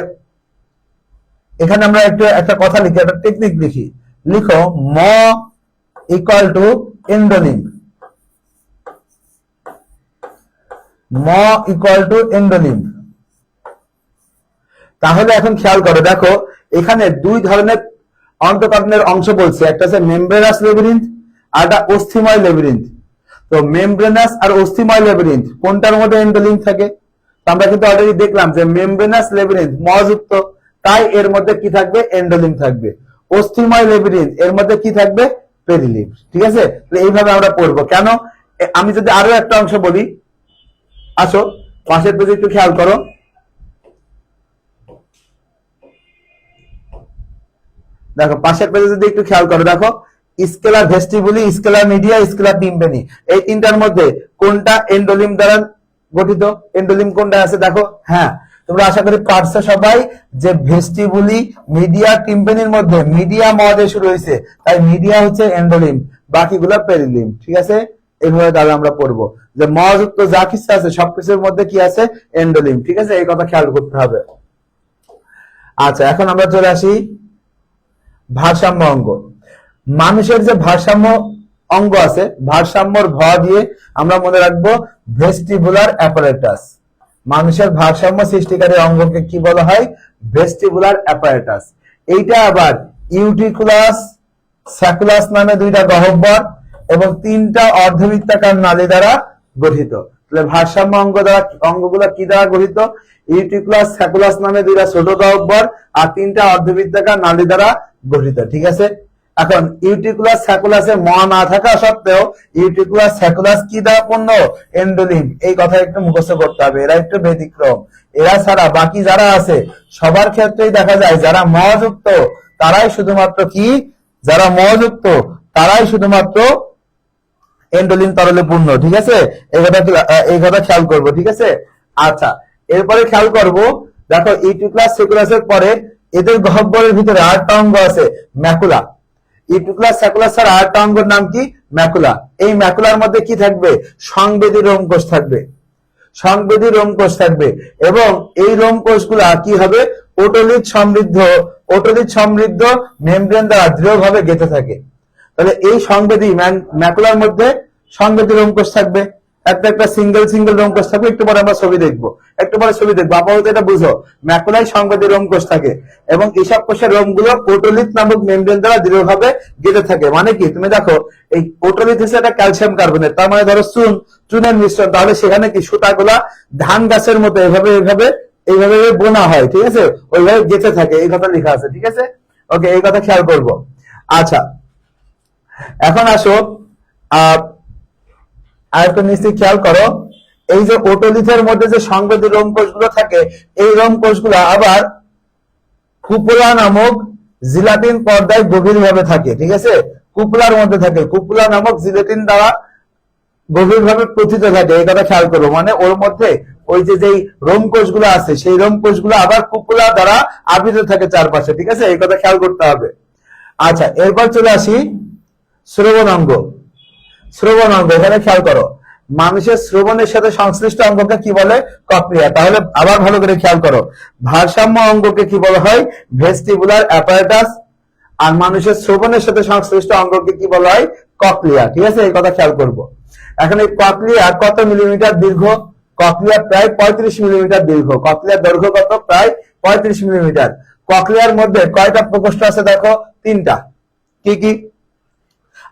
এখানে আমরা একটা কথা লিখি, একটা টেকনিক লিখি। লিখো ম ইকুয়াল টু এন্ডোলিম্ফ, ম ইকুয়াল টু এন্ডোলিম্ফ। তাহলে এখন খেয়াল করো, দেখো এখানে দুই ধরনের অন্তকর্ণের অংশ বলছে, একটা হচ্ছে মেমব্রেনাস লেবিরিন্থ আর একটা অস্থিময় লেবিরিন্থ। তো মেমব্রেনাস আর অস্থিময় লেবিরিন্থ কোনটার মধ্যে এন্ডোলিম্ফ থাকে? তো আমরা কিন্তু অলরেডি দেখলাম যে মেমব্রেনাস লেবিরিন্থ মযুক্ত, তাই এর মধ্যে কি থাকবে, এন্ডোলিম থাকবে। অস্থিময় লেবিরিন্থ এর মধ্যে কি থাকবে, পেরিলিম। ঠিক আছে, তাহলে এইভাবে আমরা পড়বো। কেন, আমি যদি আরো একটা অংশ বলি, আসো পাশের পেজে একটু খেয়াল করো। দেখো পাশের পেজে যদি একটু খেয়াল করো, দেখো scalar vestibuli, scalar media, scalar টিম্পানি, এই তিনটার মধ্যে কোনটা এন্ডোলিম দ্বারা গঠিত? এন্ডোলিম কোনটা আছে দেখো। হ্যাঁ, তোমরা আশা করি পারছো সবাই যে ভেস্টিবুলি, মিডিয়া, টিম্পানির মধ্যে মিডিয়া মহাদেশ রয়েছে, তাই মিডিয়া হচ্ছে এন্ডোলিম, বাকিগুলো পেরিলিম। ঠিক আছে, এইভাবে তাহলে আমরা পড়বো যে মহাযুক্ত যা কিছু আছে সবকিছুর মধ্যে কি আছে, এন্ডোলিম। ঠিক আছে, এই কথা খেয়াল করতে হবে। আচ্ছা, এখন আমরা চলে আসি ভারসাম্য অঙ্গ। মানুষের যে ভারসাম্য অঙ্গ আছে, ভারসাম্যর ভ দিয়ে আমরা মনে রাখবো ভেস্টিবুলার অ্যাপারেটাস। মানুষের ভারসাম্য সৃষ্টিকারী অঙ্গকে কি বলা হয়, ভেস্টিবুলার অ্যাপারেটাস। এইটা আবার ইউট্রিকুলাস, স্যাকুলাস নামে দুইটা গহ্বর এবং তিনটা অর্ধবৃত্তাকার নালী দ্বারা গঠিত। তাহলে ভারসাম্য অঙ্গগুলো কি দ্বারা গঠিত, ইউট্রিকুলাস, স্যাকুলাস নামে দুইটা ছোট গহ্বর আর তিনটা অর্ধবৃত্তাকার নালী দ্বারা গঠিত। ঠিক আছে, এখন ইউট্রিকুলাস স্যাকুলাসে ম না থাকা সত্ত্বেও ইউট্রিকুলাস স্যাকুলাস কি দ্বারা পূর্ণ, এন্ডোলিম। এই কথা একটু মুখস্থ করতে হবে, এরা একটু ব্যতিক্রম। এরা ছাড়া বাকি যারা আছে সবার ক্ষেত্রেই দেখা যায় যারা মযুক্ত তারাই শুধুমাত্র কি, যারা মযুক্ত তারাই শুধুমাত্র এন্ডোলিম তরলে পূর্ণ। ঠিক আছে, এই কথা খেয়াল করবো। ঠিক আছে, আচ্ছা এরপরে খেয়াল করব, দেখো ইউট্রিকুলাস স্যাকুলাসের পরে এদের গহ্বরের ভিতরে আরেকটা অঙ্গ আছে, ম্যাকুলা। ইউট্রিকুলাস স্যাকুলাস ছাড়া আরেকটা অঙ্গের নাম কি, ম্যাকুলা। এই ম্যাকুলার মধ্যে কি থাকবে, সংবেদী রোমকোষ থাকবে, সংবেদী রোমকোষ থাকবে এবং এই রোমকোষগুলা কি হবে, ওটোলিথ সমৃদ্ধ মেমব্রেন দ্বারা দৃঢ়ভাবে গেঁথে থাকে। তাহলে এই সংবেদী ম্যাকুলার মধ্যে সংবেদী রোমকোষ থাকবে, একটা সিঙ্গেল রোমকোষ থাকবে। একটু পরে আমরা ছবি দেখবো, আপাতত এটা বুঝো, ম্যাকুলায় সংবেদী রোমকোষ থাকে এবং এসব কোষের রোমগুলো ওটোলিথ নামক মেমব্রেন দ্বারা দৃঢ়ভাবে গেঁথে থাকে। মানে কি, তুমি দেখো এই ওটোলিথ হচ্ছে একটা ক্যালসিয়াম কার্বনেট, তার মানে ধরো চুনের মিশ্রণ, তাহলে সেখানে কি সুতাগুলা ধান গাছের মতো এইভাবে বোনা হয়। ঠিক আছে, ওইভাবে গেঁথে থাকে, এই কথা লেখা আছে। ঠিক আছে, ওকে, এই কথা খেয়াল করব। আচ্ছা, এখন আসো আরেকটু নিশ্চয়ই খেয়াল করো, এই যে ওটোলিথের মধ্যে যে সংবেদী রোমকোষগুলো থাকে, এই রোমকোষগুলো আবার কুপুলা নামক জিলাটিন পর্দায় গভীরভাবে থাকে। ঠিক আছে, কুপুলার মধ্যে থাকে, কুপুলা নামক জিলাটিন দ্বারা গভীরভাবে প্রথিত থাকে। এই কথা খেয়াল করবো, মানে ওর মধ্যে ওই যে রোমকোষগুলো আছে সেই রোমকোষগুলো আবার কুপুলা দ্বারা আবৃত থাকে চারপাশে। ঠিক আছে, এই কথা খেয়াল করতে হবে। আচ্ছা, এরপর চলে আসি শ্রবণ অঙ্গ। এখানে খেয়াল করো, মানুষের শ্রবণের সাথে সংশ্লিষ্ট অঙ্গকে কি বলে, কক্লিয়া। তাহলে আবার ভালো করে খেয়াল করো, ভারসাম্য অঙ্গকে কি বলা হয়, ভেস্টিবুলার অ্যাপারেটাস, আর মানুষের শ্রবণের সাথে সংশ্লিষ্ট অঙ্গকে কি বলা হয়, কক্লিয়া। ঠিক আছে, এই কথা খেয়াল করব। এখন এই কক্লিয়া কত মিলিমিটার দীর্ঘ, কক্লিয়া প্রায় 35 মিলিমিটার দীর্ঘ। কক্লিয়ার দৈর্ঘ্য কত, প্রায় 35 মিলিমিটার। কক্লিয়ার মধ্যে কয়টা প্রকোষ্ঠ আছে দেখো, তিনটা। কি কি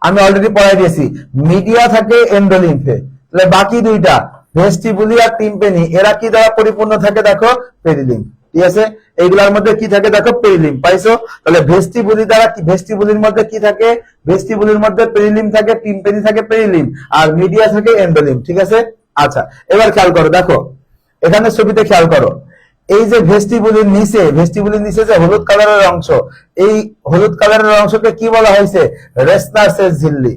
আমি অলরেডি পড়াই দিয়েছি, মিডিয়া থাকে এন্ডোলিম্ফে, তাহলে বাকি দুইটা ভেস্টিবুলি আর টিম্পানি, এরা কি দ্বারা পরিপূর্ণ থাকে দেখো, পেরিলিম। ঠিক আছে, এইগুলোর মধ্যে কি থাকে দেখো, পেরিলিম। পাইছো, তাহলে ভেস্টিবুলি দ্বারা কি, ভেস্টিবুলির মধ্যে কি থাকে, ভেস্টিবুলির মধ্যে পেরিলিম থাকে, টিম্পানি থাকে পেরিলিম, আর মিডিয়া থাকে এন্ডোলিম। ঠিক আছে, আচ্ছা এবার খেয়াল করো, দেখো এখানে ছবিতে খেয়াল করো, এই যে ভেস্টিবুলির নিচে যে হলুদ কালারের অংশ, এই হলুদ কালারের অংশকে কি বলা হয়েছে, রেসনার্সের ঝিল্লি।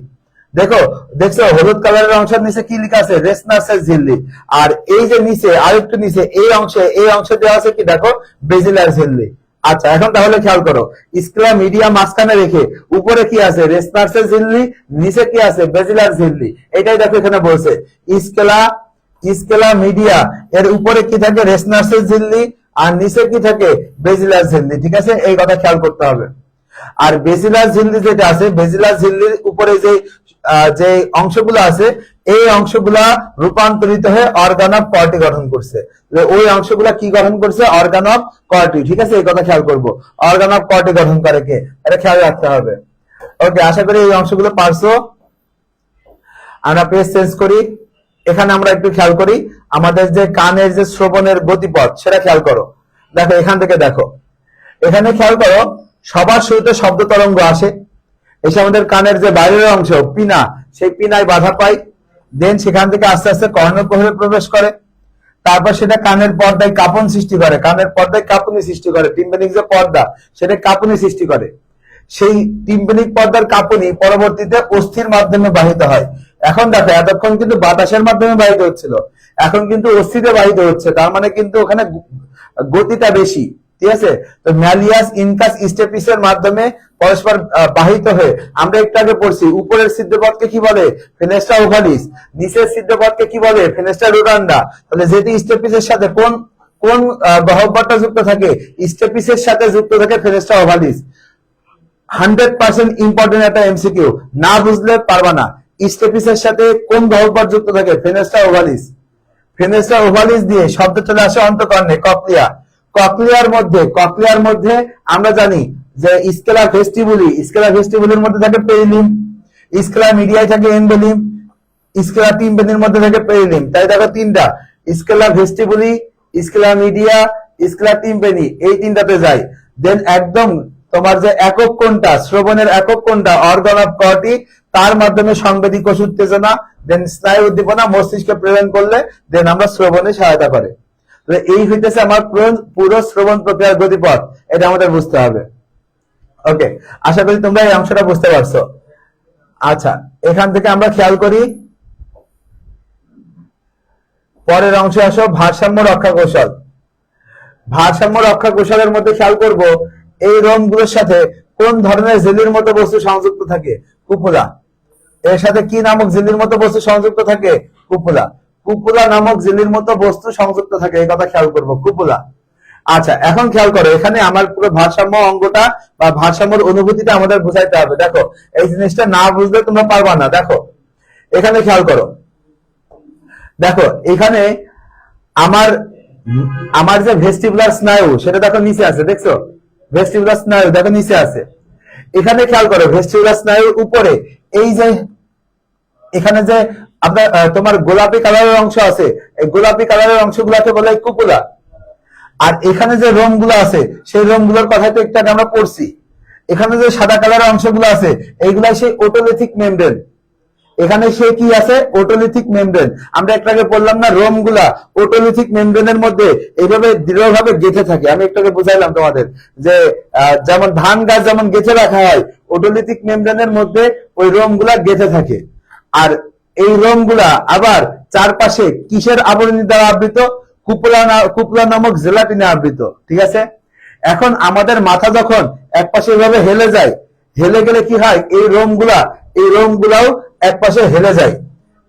দেখছো হলুদ কালারের অংশের নিচে কি লেখা আছে, রেসনার্সের ঝিল্লি। আর এই যে নিচে আরেকটু নিচে এই অংশে দেওয়া আছে কি দেখো, বেজিলার ঝিল্লি। আচ্ছা, এখন তাহলে খেয়াল করো, স্ক্লেরা মিডিয়া মাঝখানে রেখে উপরে কি আছে, রেসনার্সের ঝিল্লি, নিচে কি আছে, বেজিলার ঝিল্লি। এটাই দেখো এখানে বলছে, স্কেলা মিডিয়া এর উপরে কি থাকে, রেসনার্সের ঝিল্লি, আর নিচে কি থাকে, বেজিলার ঝিল্লি। ঠিক আছে, এই কথা খেয়াল করতে হবে। আর বেজিলার ঝিল্লি যেটা আছে, বেজিলার ঝিল্লির উপরে যে অংশগুলো আছে, এই অংশগুলা রূপান্তরিত হয়ে অর্গান অফ কর্টি গঠন করছে। ওই অংশগুলা কি গঠন করছে, অর্গান অফ কর্টি। ঠিক আছে, এই কথা খেয়াল করবো, অর্গান অফ কর্টি গঠন করে কে, এটা খেয়াল রাখতে হবে। ওকে, আশা করি এই অংশগুলো পারছো। আমরা পেজ চেঞ্জ করি, এখানে আমরা একটু খেয়াল করি, আমাদের যে কানের যে শ্রবণের গতিপথ সেটা খেয়াল করো। দেখো এখান থেকে দেখো, এখানে খেয়াল করো, সবার শুরুতে শব্দ তরঙ্গ আসে, এসে আমাদের কানের যে বাইরের অংশ পিনা, সেই পিনায় বাধা পায়, দেন সেখান থেকে আস্তে আস্তে কর্ণকুহরে প্রবেশ করে, তারপর সেটা কানের পর্দায় কাঁপন সৃষ্টি করে, কানের পর্দায় কাঁপুনি সৃষ্টি করে, টিম্পানিক যে পর্দা সেটা কাঁপুনি সৃষ্টি করে। সেই টিম্পানিক পর্দার কাঁপুনি পরবর্তীতে অস্থির মাধ্যমে বাহিত হয়। এখন দেখো এতক্ষণ কিন্তু বাতাসের মাধ্যমে বাহিত হচ্ছিল, এখন কিন্তু অস্থিতে বাহিত হচ্ছে, তার মানে কিন্তু ওখানে গতিটা বেশি। ঠিক আছে, তো ম্যালিয়াস ইনকাস স্টেপিসের মাধ্যমে পরস্পর বাহিত হয়ে, আমরা একটু আগে পড়ছি উপরের সিদ্ধপথকে কি বলে, ফেনেস্ট্রা ওভালিস, নিচের সিদ্ধপথকে কি বলে, ফেনেস্ট্রা রোটান্ডা। তাহলে যেটি স্টেপিসের সাথে কোন কোন গহ্বরটা যুক্ত থাকে, স্টেপিসের সাথে যুক্ত থাকে ফেনেস্ট্রা ওভালিস। 100% ইম্পর্টেন্ট একটা এমসিকিউ, না বুঝলে পারবা না। স্টেপিসের সাথে কোন গহ্বর যুক্ত থাকে, ফেনেস্ট্রা ওভালিস। ফেনেস্ট্রা ওভালিস দিয়ে শব্দ চলে আসে অন্তঃকর্ণে, কক্লিয়া। কক্লিয়ার মধ্যে আমরা জানি যে স্কেলা ভেস্টিবুলি, স্কেলা ভেস্টিবুলির মধ্যে থাকে পেরিলিম, স্কেলা মিডিয়ায় থাকে এনভেলিম, স্কেলা টিম্পানির মধ্যে থাকে পেরিলিম। তাই দেখো তিনটা, scala vestibuli, scala media, scala টিম্পানি, এই তিনটাতে যায়। দেন একদম তোমার যে একক কোনটা, শ্রবণের একক কোনটা, অর্গান অফ কর্টি, তার মাধ্যমে সংবেদী কোষ উত্তেজনা, দেন স্নায়ু উদ্দীপনা মস্তিষ্কে প্রেরণ করলে দেন আমরা শ্রবণে সহায়তা করে। এই হইতেছে আমার পুরো শ্রবণ প্রক্রিয়ার গতিপথ, এটা আমাদের বুঝতে হবে। ওকে, আশা করি তোমরা এই অংশটা বুঝতে পারছো। আচ্ছা, এখান থেকে আমরা খেয়াল করি পরের অংশে আসো, ভারসাম্য রক্ষা কৌশল। ভারসাম্য রক্ষা কৌশলের মধ্যে খেয়াল করব এই রোমগুলোর সাথে কোন ধরনের জেলির মতো বস্তু সংযুক্ত থাকে, কুপুলা। এর সাথে কি নামক জেলির মতো বস্তু সংযুক্ত থাকে, কুপুলা। কুপুলা নামক জেলির মতো বস্তু সংযুক্ত থাকে, এই কথা খেয়াল করব, কুপুলা। আচ্ছা, এখন খেয়াল করো, এখানে আমার পুরো ভারসাম্য অঙ্গটা বা ভারসাম্যের অনুভূতিটা আমাদের বুঝাইতে হবে। দেখো এই জিনিসটা না বুঝলে তোমরা পারবা না। দেখো এখানে খেয়াল করো, দেখো এখানে আমার আমার যে ভেস্টিবুলার স্নায়ু সেটা দেখো নিচে আছে, দেখছো ভেস্টিবুলার স্নায়ু দেখো নিচে আছে। এখানে খেয়াল করো ভেস্টিবুলার স্নায়ুর উপরে এই যে এখানে যে আপনার তোমার গোলাপি কালারের অংশ আছে, এই গোলাপি কালারের অংশগুলোকে বলে কুপুলা। আর এখানে যে রোমগুলো আছে সেই রোমগুলোর কথা তো একটু আগে আমরা পড়ছি। এখানে যে সাদা কালারের অংশগুলো আছে এইগুলাই সেই ওটোলিথিক মেমব্রেন। এখানে সে কি আছে, ওটোলিথিক মেমব্রেন। আমরা একটু আগে বললাম না, রোমগুলা ওটোলিথিক মেমব্রেনের মধ্যে এইভাবে দৃঢ়ভাবে গেঁথে থাকে। আমি একটু আগে বুঝাইলাম তোমাদের যে যেমন ধান গাছ যেমন গেঁথে রাখা হয়, ওটোলিথিক মেমব্রেনের মধ্যে ওই রোমগুলা গেঁথে থাকে। আর এই রোমগুলা আবার চারপাশে কিসের আবরণী দ্বারা আবৃত, কুপুলা নামক জেলাটিনে আবৃত। ঠিক আছে, এখন আমাদের মাথা যখন এক পাশে এভাবে হেলে যায়, হেলে গেলে কি হয়, এই রোমগুলাও এক পাশে হেলে যায়।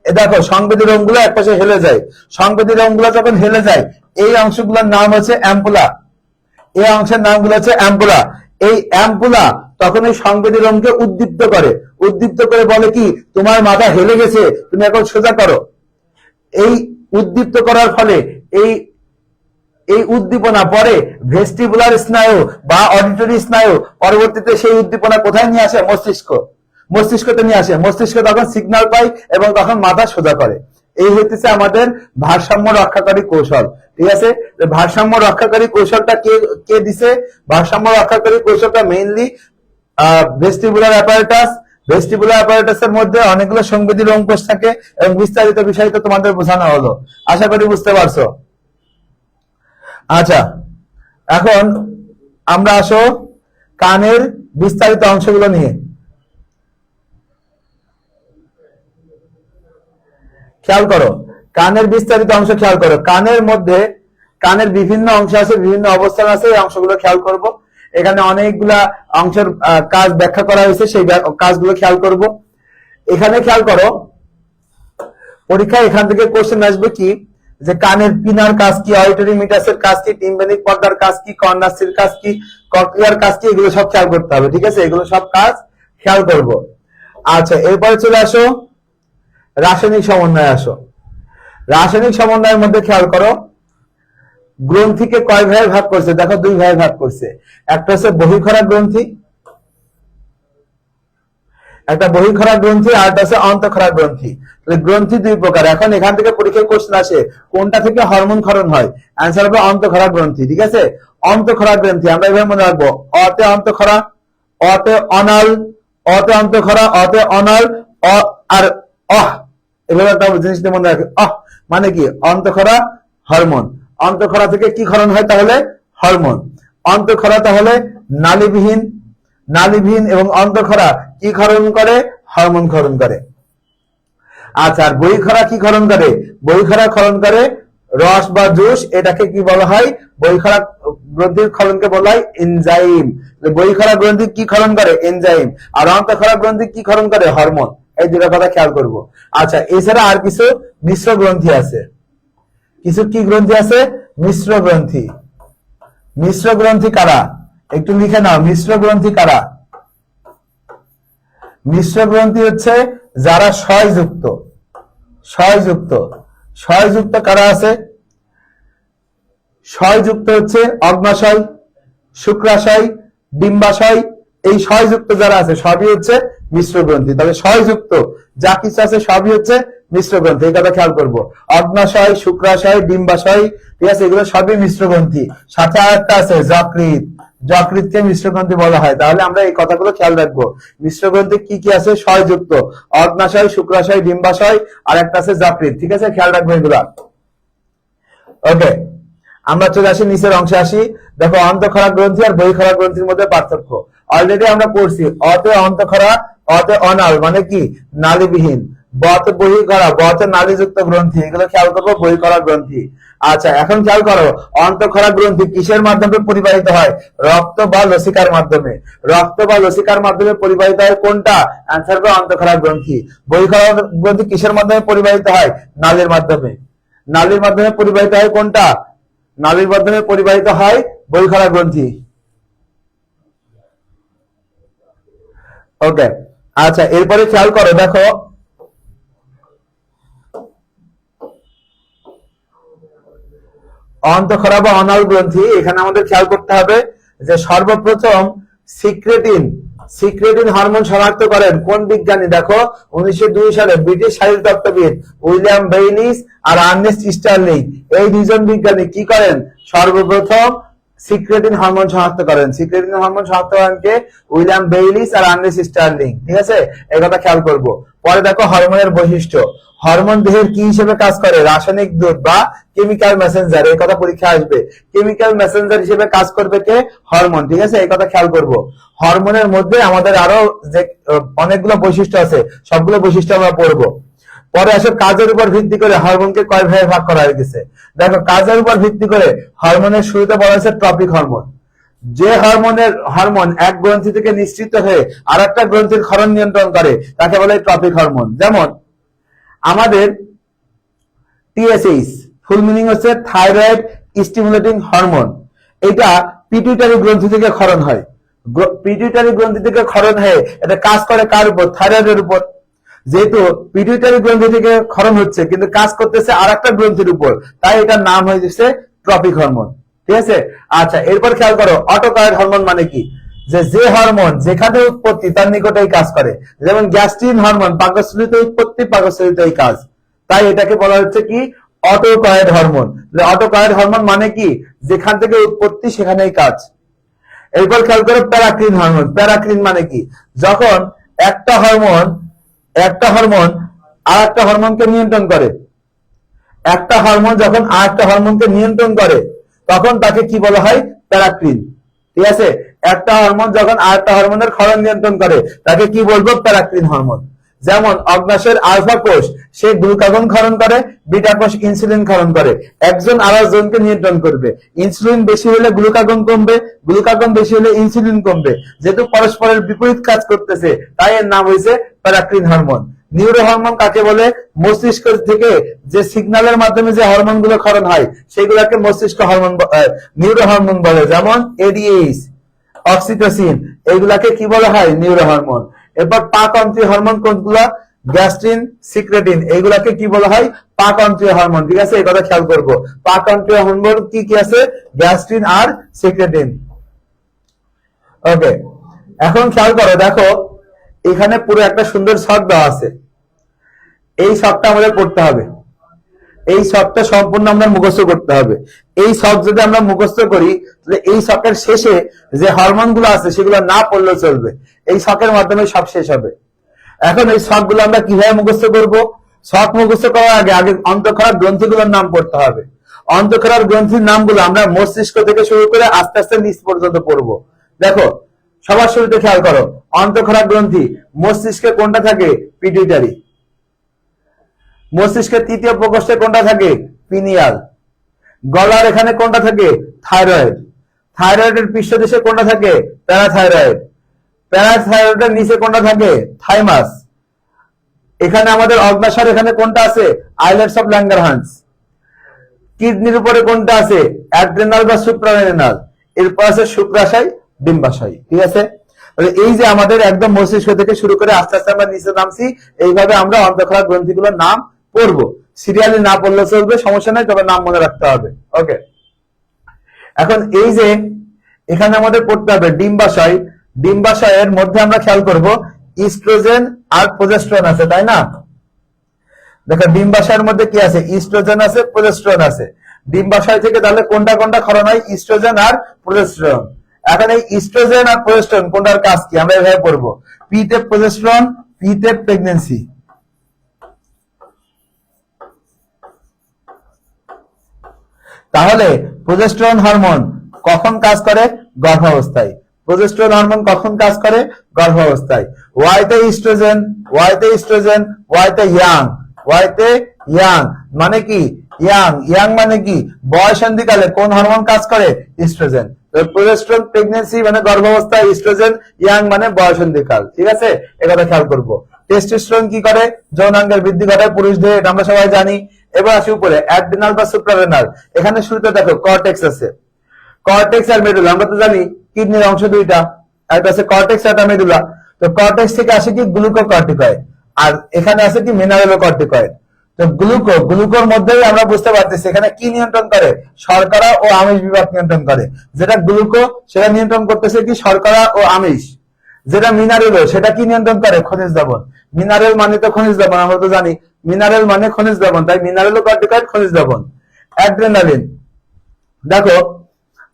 এ দেখো সংবেদী রোমগুলো এক পাশে হেলে যায়। সংবেদী রোমগুলো যখন হেলে যায়, এই অংশগুলোর নাম হচ্ছে অ্যাম্পুলা। এই অংশের নামগুলো হচ্ছে অ্যাম্পুলা। এই অ্যাম্পুলা তখন এই সংবেদী রোমকে উদ্দীপ্ত করে বলে কি, তোমার মাথা হেলে গেছে, তুমি এখন সোজা করো। এই উদ্দীপ্ত করার ফলে এই উদ্দীপনা পরে ভেস্টিবুলার স্নায়ু বা অডিটরি স্নায়ু, পরবর্তীতে সেই উদ্দীপনা কোথায় নিয়ে আসে, মস্তিষ্কতে নিয়ে আসে। মস্তিষ্ক তখন সিগন্যাল পায় এবং তখন মাথা সোজা করে। এই হইতেছে আমাদের ভারসাম্য রক্ষাকারী কৌশল। ঠিক আছে, ভারসাম্য রক্ষাকারী কৌশলটা কে দিছে, ভারসাম্য রক্ষাকারী কৌশলটা মেইনলি ভেস্টিবুলার অ্যাপারেটাস। ভেস্টিবুলার অ্যাপারেটাসের মধ্যে অনেকগুলো সংবেদী রোমকোষ থাকে এবং বিস্তারিত বিষয় তো তোমাদের বোঝানো হলো, আশা করি বুঝতে পারছো। আচ্ছা, এখন আমরা আসো কানের বিস্তারিত অংশগুলো নিয়ে। খেয়াল করো কানের বিস্তারিত অংশ, খেয়াল করো কানের মধ্যে কানের বিভিন্ন অংশ আছে, বিভিন্ন অবস্থান আছে, এই অংশগুলো খেয়াল করব। এখানে অনেকগুলা অংশের কাজ ব্যাখ্যা করা হয়েছে, সেই কাজগুলো খেয়াল করব। এখানে খেয়াল করো, পরীক্ষায় এখান থেকে কোশ্চেন আসবে কি, যে কানের পিনার কাজ কি, অডিটরি মিটাসের কাজ কি, টিম্পানিক পর্দার কাজ কি, কর্নাসির কাজ কি, কক্লিয়ার কাজ কি, এগুলো সব খেয়াল করতে হবে। ঠিক আছে, এগুলো সব কাজ খেয়াল করব। আচ্ছা, এরপরে চলে আসো রাসায়নিক সমন্বয়ে আসো। রাসায়নিক সমন্বয়ের মধ্যে খেয়াল করো গ্রন্থিকে কয় ভাগে ভাগ করছে, দেখো দুই ভাগে ভাগ করছে। একটা হচ্ছে বহিঃক্ষরা গ্রন্থি, একটা বহিঃক্ষরা গ্রন্থি আর একটা আছে অন্তঃক্ষরা গ্রন্থি। গ্রন্থি দুই প্রকার। এখন এখান থেকে পরীক্ষায় কোশ্চেন আসে কোনটা থেকে হরমোন ক্ষরণ হয়, অ্যান্সার হবে অন্তঃক্ষরা গ্রন্থি। ঠিক আছে, অন্তঃক্ষরা গ্রন্থি আমরা এভাবে মনে রাখবো, অতে অন্তঃক্ষরা, অতে অনাল, অতে অন্তঃক্ষরা, অতে অনাল, আর অহ, এভাবে একটা জিনিস মনে রাখে। অহ মানে কি? অন্তঃক্ষরা হরমোন। অন্তঃক্ষরা থেকে কি ক্ষরণ হয়? তাহলে হরমোন। অন্তঃক্ষরা তাহলে নালীবিহীন, নালীবিহীন এবং অন্তঃক্ষরা কি ক্ষরণ করে? হরমোন ক্ষরণ করে। আচ্ছা, আর বহিঃক্ষরা কি ক্ষরণ করে? বহিঃক্ষরা ক্ষরণ করে রস বা জুস। এটাকে কি বলা হয়? বহিঃক্ষরা গ্রন্থির ক্ষরণকে বলা হয় এনজাইম। বহিঃক্ষরা গ্রন্থি কি ক্ষরণ করে? এনজাইম। আর অন্তঃক্ষরা গ্রন্থি কি ক্ষরণ করে? হরমোন। এই দুটো কথা খেয়াল করব। আচ্ছা, এছাড়া আর কিছু মিশ্র গ্রন্থি আছে। কিছু কি গ্রন্থি আছে? মিশ্র গ্রন্থি। মিশ্র গ্রন্থি কারা? একটু লিখে নাও, মিশ্র গ্রন্থি কারা? মিশ্র গ্রন্থি হচ্ছে যারা ক্ষয়যুক্ত। ক্ষয়যুক্ত, ক্ষয়যুক্ত কারা আছে? ক্ষয়যুক্ত হচ্ছে অগ্নাশয়, শুক্রাশয়, ডিম্বাশয়। এই ক্ষয়যুক্ত যারা আছে সবই হচ্ছে মিশ্র গ্রন্থি। তবে ক্ষয়যুক্ত যা কিছু আছে সবই হচ্ছে মিশ্র গ্রন্থি, এই কথা খেয়াল করবো। অগ্নাশয়, শুক্রাশয়, ডিম্বাশয়, ঠিক আছে, এগুলো সবই মিশ্র গ্রন্থি। সাথে আরেকটা আছে যকৃৎ। যকৃৎকে মিশ্র গ্রন্থি বলা হয়। তাহলে আমরা এই কথাগুলো খেয়াল রাখবো। মিশ্র গ্রন্থি কি কি আছে? ক্ষয়যুক্ত, অগ্নাশয়, শুক্রাশয়, ডিম্বাশয়, আর একটা আছে যকৃৎ। ঠিক আছে, খেয়াল রাখবো এগুলা। ওকে, আমরা চলে আসি নিচের অংশে আসি। দেখো, অন্তঃক্ষরা গ্রন্থি আর বহিঃক্ষরা গ্রন্থির মধ্যে পার্থক্য অলরেডি আমরা পড়ছি। অতে অন্তঃক্ষরা, অতে অনাল মানে কি? নালীবিহীন। বতে বহিঃক্ষরা, বতে নালীযুক্ত গ্রন্থি। এগুলো খেয়াল করবো, বহিঃক্ষরা গ্রন্থি। আচ্ছা, এখন খেয়াল করো, অন্তঃক্ষরা গ্রন্থি কিসের মাধ্যমে পরিবাহিত হয়? রক্ত বা লসিকার মাধ্যমে। রক্ত বা লসিকার মাধ্যমে পরিবাহিত হয় কোনটা? অ্যান্সার হবে অন্তঃক্ষরা গ্রন্থি। বহিঃক্ষরা গ্রন্থি কিসের মাধ্যমে পরিবাহিত হয়? নালীর মাধ্যমে। নালীর মাধ্যমে পরিবাহিত হয় কোনটা? নালীর মাধ্যমে পরিবাহিত হয় বহিঃক্ষরা গ্রন্থি। ওকে, আচ্ছা, এরপরে খেয়াল করো, দেখো অন্তঃক্ষরা বা অনাল গ্রন্থি। এখানে আমাদের খেয়াল করতে হবে যে সর্বপ্রথম সিক্রেটিন, সিক্রেটিন হরমোন শনাক্ত করেন কোন বিজ্ঞানী? দেখো, 1902 সালে ব্রিটিশ শারীরতত্ত্ববিদ উইলিয়াম বেইলিস আর আর্নেস্ট স্টার্লিং, এই দুইজন বিজ্ঞানী কি করেন? সর্বপ্রথম সিক্রেটিন হরমোন শনাক্ত করেন। সিক্রেটিন হরমোন শনাক্ত করেন কে? উইলিয়াম বেইলিস আর আর্নেস্ট স্টার্লিং। ঠিক আছে, এই কথা খেয়াল করব। পরে দেখো হরমোনের বৈশিষ্ট্য। হরমোন দেহের কি হিসেবে কাজ করে? রাসায়নিক দূত বা কেমিক্যাল মেসেঞ্জার। এই কথা পরীক্ষা আসবে। কেমিক্যাল মেসেঞ্জার হিসেবে কাজ করবে কে? হরমোন। ঠিক আছে, এই কথা খেয়াল করব। হরমোনের মধ্যে আমাদের আরো যে অনেকগুলো বৈশিষ্ট্য আছে, সবগুলো বৈশিষ্ট্য আমরা পড়বো। পরে আসে কাজের উপর ভিত্তি করে হরমোনকে কয় ভাগে ভাগ করা হয়ে গেছে। দেখো, কাজের উপর ভিত্তি করে হরমোনের শুরুতে বলা হয়েছে ট্রপিক হরমোন। যে হরমোন এক গ্রন্থি থেকে নিঃসৃত হয়ে আর একটা গ্রন্থির ক্ষরণ নিয়ন্ত্রণ করে তাকে বলে ট্রপিক হরমোন। যেমন আমাদের টিএসএইচ, ফুল মিনিং হচ্ছে থাইরয়েড স্টিমুলেটিং হরমোন। এটা পিটুইটারি গ্রন্থি থেকে ক্ষরণ হয়। পিটুইটারি গ্রন্থি থেকে ক্ষরণ হয়ে এটা কাজ করে কার উপর? থাইরয়েডের উপর। যেহেতু পিটুইটারি গ্রন্থি থেকে ক্ষরণ হচ্ছে কিন্তু কাজ করতেছে আর একটা গ্রন্থির উপর, তাই এটার নাম হয়ে যাচ্ছে ট্রপিক হরমোন। ঠিক আছে, আচ্ছা, এরপর খেয়াল করো অটোকয়েড হরমোন মানে কি? যে হরমোন যেখানে উৎপত্তি তার নিকটেই কাজ করে। যেমন গ্যাস্ট্রিন হরমোন পাকস্থলিত উৎপত্তি, পাকস্থলিতই কাজ। তাই এটাকে বলা হচ্ছে কি? অটোকয়েড হরমোন। অটোকয়েড হরমোন মানে কি? যেখান থেকে উৎপত্তি সেখানেই কাজ। এরপর খেয়াল করো প্যারাক্রিন হরমোন। প্যারাক্রিন মানে কি? যখন একটা হরমোন আর একটা হরমোনকে নিয়ন্ত্রণ করে, একটা হরমোন যখন আর একটা হরমোনকে নিয়ন্ত্রণ করে তখন তাকে কি বলা হয়? প্যারাক্রিন। ঠিক আছে, একটা হরমোন যখন আর একটা হরমোনের ক্ষরণ নিয়ন্ত্রণ করে তাকে কি বলবো? প্যারাক্রিন হরমোন। যেমন অগ্নাশয়ের আলফা কোষ সে গ্লুকাগন ক্ষরণ করে, বিটা কোষ ইনসুলিন ক্ষরণ করে। একজন আরেকজনকে নিয়ন্ত্রণ করবে। ইনসুলিন বেশি হলে গ্লুকাগন কমবে, গ্লুকাগন বেশি হলে ইনসুলিন কমবে। যেহেতু পরস্পরের বিপরীত কাজ করতেছে তাই এর নাম হয়েছে প্যারাক্রিন হরমোন। নিউরো হরমোন কাকে বলে? মস্তিষ্ক থেকে যে সিগন্যালের মাধ্যমে যে হরমোন গুলো ক্ষরণ হয় সেগুলোকে মস্তিষ্ক হরমোন, নিউরো হরমোন বলে। যেমন এডিএইচ, অক্সিটোসিন, এগুলাকে কি বলা হয়? Neuro hormone. এরপর পাকতন্ত্রীয় হরমোন কোনগুলা? গ্যাস্ট্রিন, সিক্রেটিন, এগুলাকে কি বলা হয়? পাকতন্ত্রীয় হরমোন। ঠিক আছে, এই কথা খেয়াল করবো। পাকতন্ত্রীয় হরমোন কি কি আছে? গ্যাস্ট্রিন আর সিক্রেটিন। ওকে, এখন খেয়াল করো, দেখো এখানে পুরো একটা সুন্দর ছক দেওয়া আছে, এই ছকটা আমাদের পড়তে হবে, এই ছকটা সম্পূর্ণ আমরা মুখস্থ করতে হবে। এই ছক যদি আমরা মুখস্থ করি তাহলে এই ছকের শেষে যে হরমোন গুলো আছে সেগুলো না পড়লেও চলবে, এই ছকের মাধ্যমে সব শেষ হবে। এখন এই ছকগুলো আমরা কিভাবে মুখস্থ করব? ছক মুখস্থ করার আগে আগে অন্তঃক্ষরার গ্রন্থিগুলোর নাম পড়তে হবে। অন্তঃক্ষরার গ্রন্থির নামগুলো আমরা মস্তিষ্ক থেকে শুরু করে আস্তে আস্তে নিচ পর্যন্ত পড়বো। দেখো সবার শুরুতে খেয়াল করো, অন্তঃক্ষরার গ্রন্থি মস্তিষ্কে কোনটা থাকে? পিটুইটারি। মস্তিষ্কের তৃতীয় প্রকোষ্ঠে কোনটা থাকে? পিনিয়াল। গলার এখানে কোনটা থাকে? থাইরয়েড। থাইরয়েডের পৃষ্ঠদেশে কোনটা থাকে? প্যারাথাইরয়েড। প্যারাথাইরয়েডের নিচে কোনটা থাকে? থাইমাস। এখানে আমাদের অগ্ন্যাশয় এখানে কোনটা আছে? Islets of Langerhans. কিডনির উপরে কোনটা আছে? অ্যাড্রেনাল বা সুপ্রারেনাল। এরপর আছে শুক্রাশয়, ডিম্বাশয়। ঠিক আছে, এই যে আমাদের একদম মস্তিষ্ক থেকে শুরু করে আস্তে আস্তে আমরা নিচে নামছি, এইভাবে আমরা অন্তঃক্ষরা গ্রন্থিগুলোর নাম পড়বো। সিরিয়ালি না পড়লে চলবে, সমস্যা নাই, তবে নাম মনে রাখতে হবে। ওকে, এখন এই যে এখানে আমাদের পড়তে হবে ডিম্বাশয়। ডিম্বাশয়ের মধ্যে আমরা খেয়াল করব ইস্ট্রোজেন আর প্রোজেস্টেরন আছে, তাই না? দেখো ডিম্বাশয়ের মধ্যে কি আছে? ইস্ট্রোজেন আছে, প্রোজেস্টেরন আছে। ডিম্বাশয় থেকে তাহলে কোনটা কোনটা ক্ষরণ হয়? ইস্ট্রোজেন আর প্রোজেস্টেরন। এখন এই ইস্ট্রোজেন আর প্রোজেস্টেরন কোনটার কাজ কি আমরা এভাবে পড়বো, পিতে প্রোজেস্টেরন, পিতে প্রেগন্যান্সি। তাহলে প্রোজেস্টেরন হরমোন কখন কাজ করে? গর্ভাবস্থায়। প্রোজেস্টেরন হরমোন কখন কাজ করে? গর্ভাবস্থায়। ওয়াইতে ইস্ট্রোজেন, ওয়াইতে ইস্ট্রোজেন, ওয়াইতে ইয়াং। ওয়াইতে ইয়াং মানে কি? ইয়াং। ইয়াং মানে কি? বয়সন্ধিকালে কোন হরমোন কাজ করে? ইস্ট্রোজেন। প্রোজেস্টেরন প্রেগন্যান্সি মানে গর্ভাবস্থা, ইস্ট্রোজেন ইয়াং মানে বয়সন্ধিকাল। ঠিক আছে, এটা খেয়াল করব। টেস্টোস্টেরন কি করে? যৌনাঙ্গের বৃদ্ধি ঘটায় পুরুষদের, এটা আমরা সবাই জানি। এবার আসি উপরে, অ্যাড্রিনাল বা সুপ্রারেনাল। এখানে শুরুতে দেখো কর্টেক্স আছে, কর্টেক্স আর মেডুলা। আমরা তো জানি কিডনির অংশ দুইটা, একটা আছে কর্টেক্স আর একটা মেডুলা। তো কর্টেক্স থেকে আসে কি? গ্লুকোকর্টিকয়েড। আর এখানে আছে কি? মিনারেলোকর্টিকয়েড। তো গ্লুকোর মধ্যেই আমরা বুঝতে পারতেছি এখানে কি নিয়ন্ত্রণ করে? শর্করা ও আমিষ বিভাগ নিয়ন্ত্রণ করে। যেটা গ্লুকো সেটা নিয়ন্ত্রণ করতেছে কি? শর্করা ও আমিষ। যেটা মিনারেল সেটা কি নিয়ন্ত্রণ করে? খনিজ লবণ। মিনারেল মানে তো খনিজ লবণ, আমরা তো জানি মিনারেল মানে খনিজ লবণ, তাই মিনারেলোকর্টিকয়েড খনিজ লবণ। অ্যাড্রেনালিন, দেখো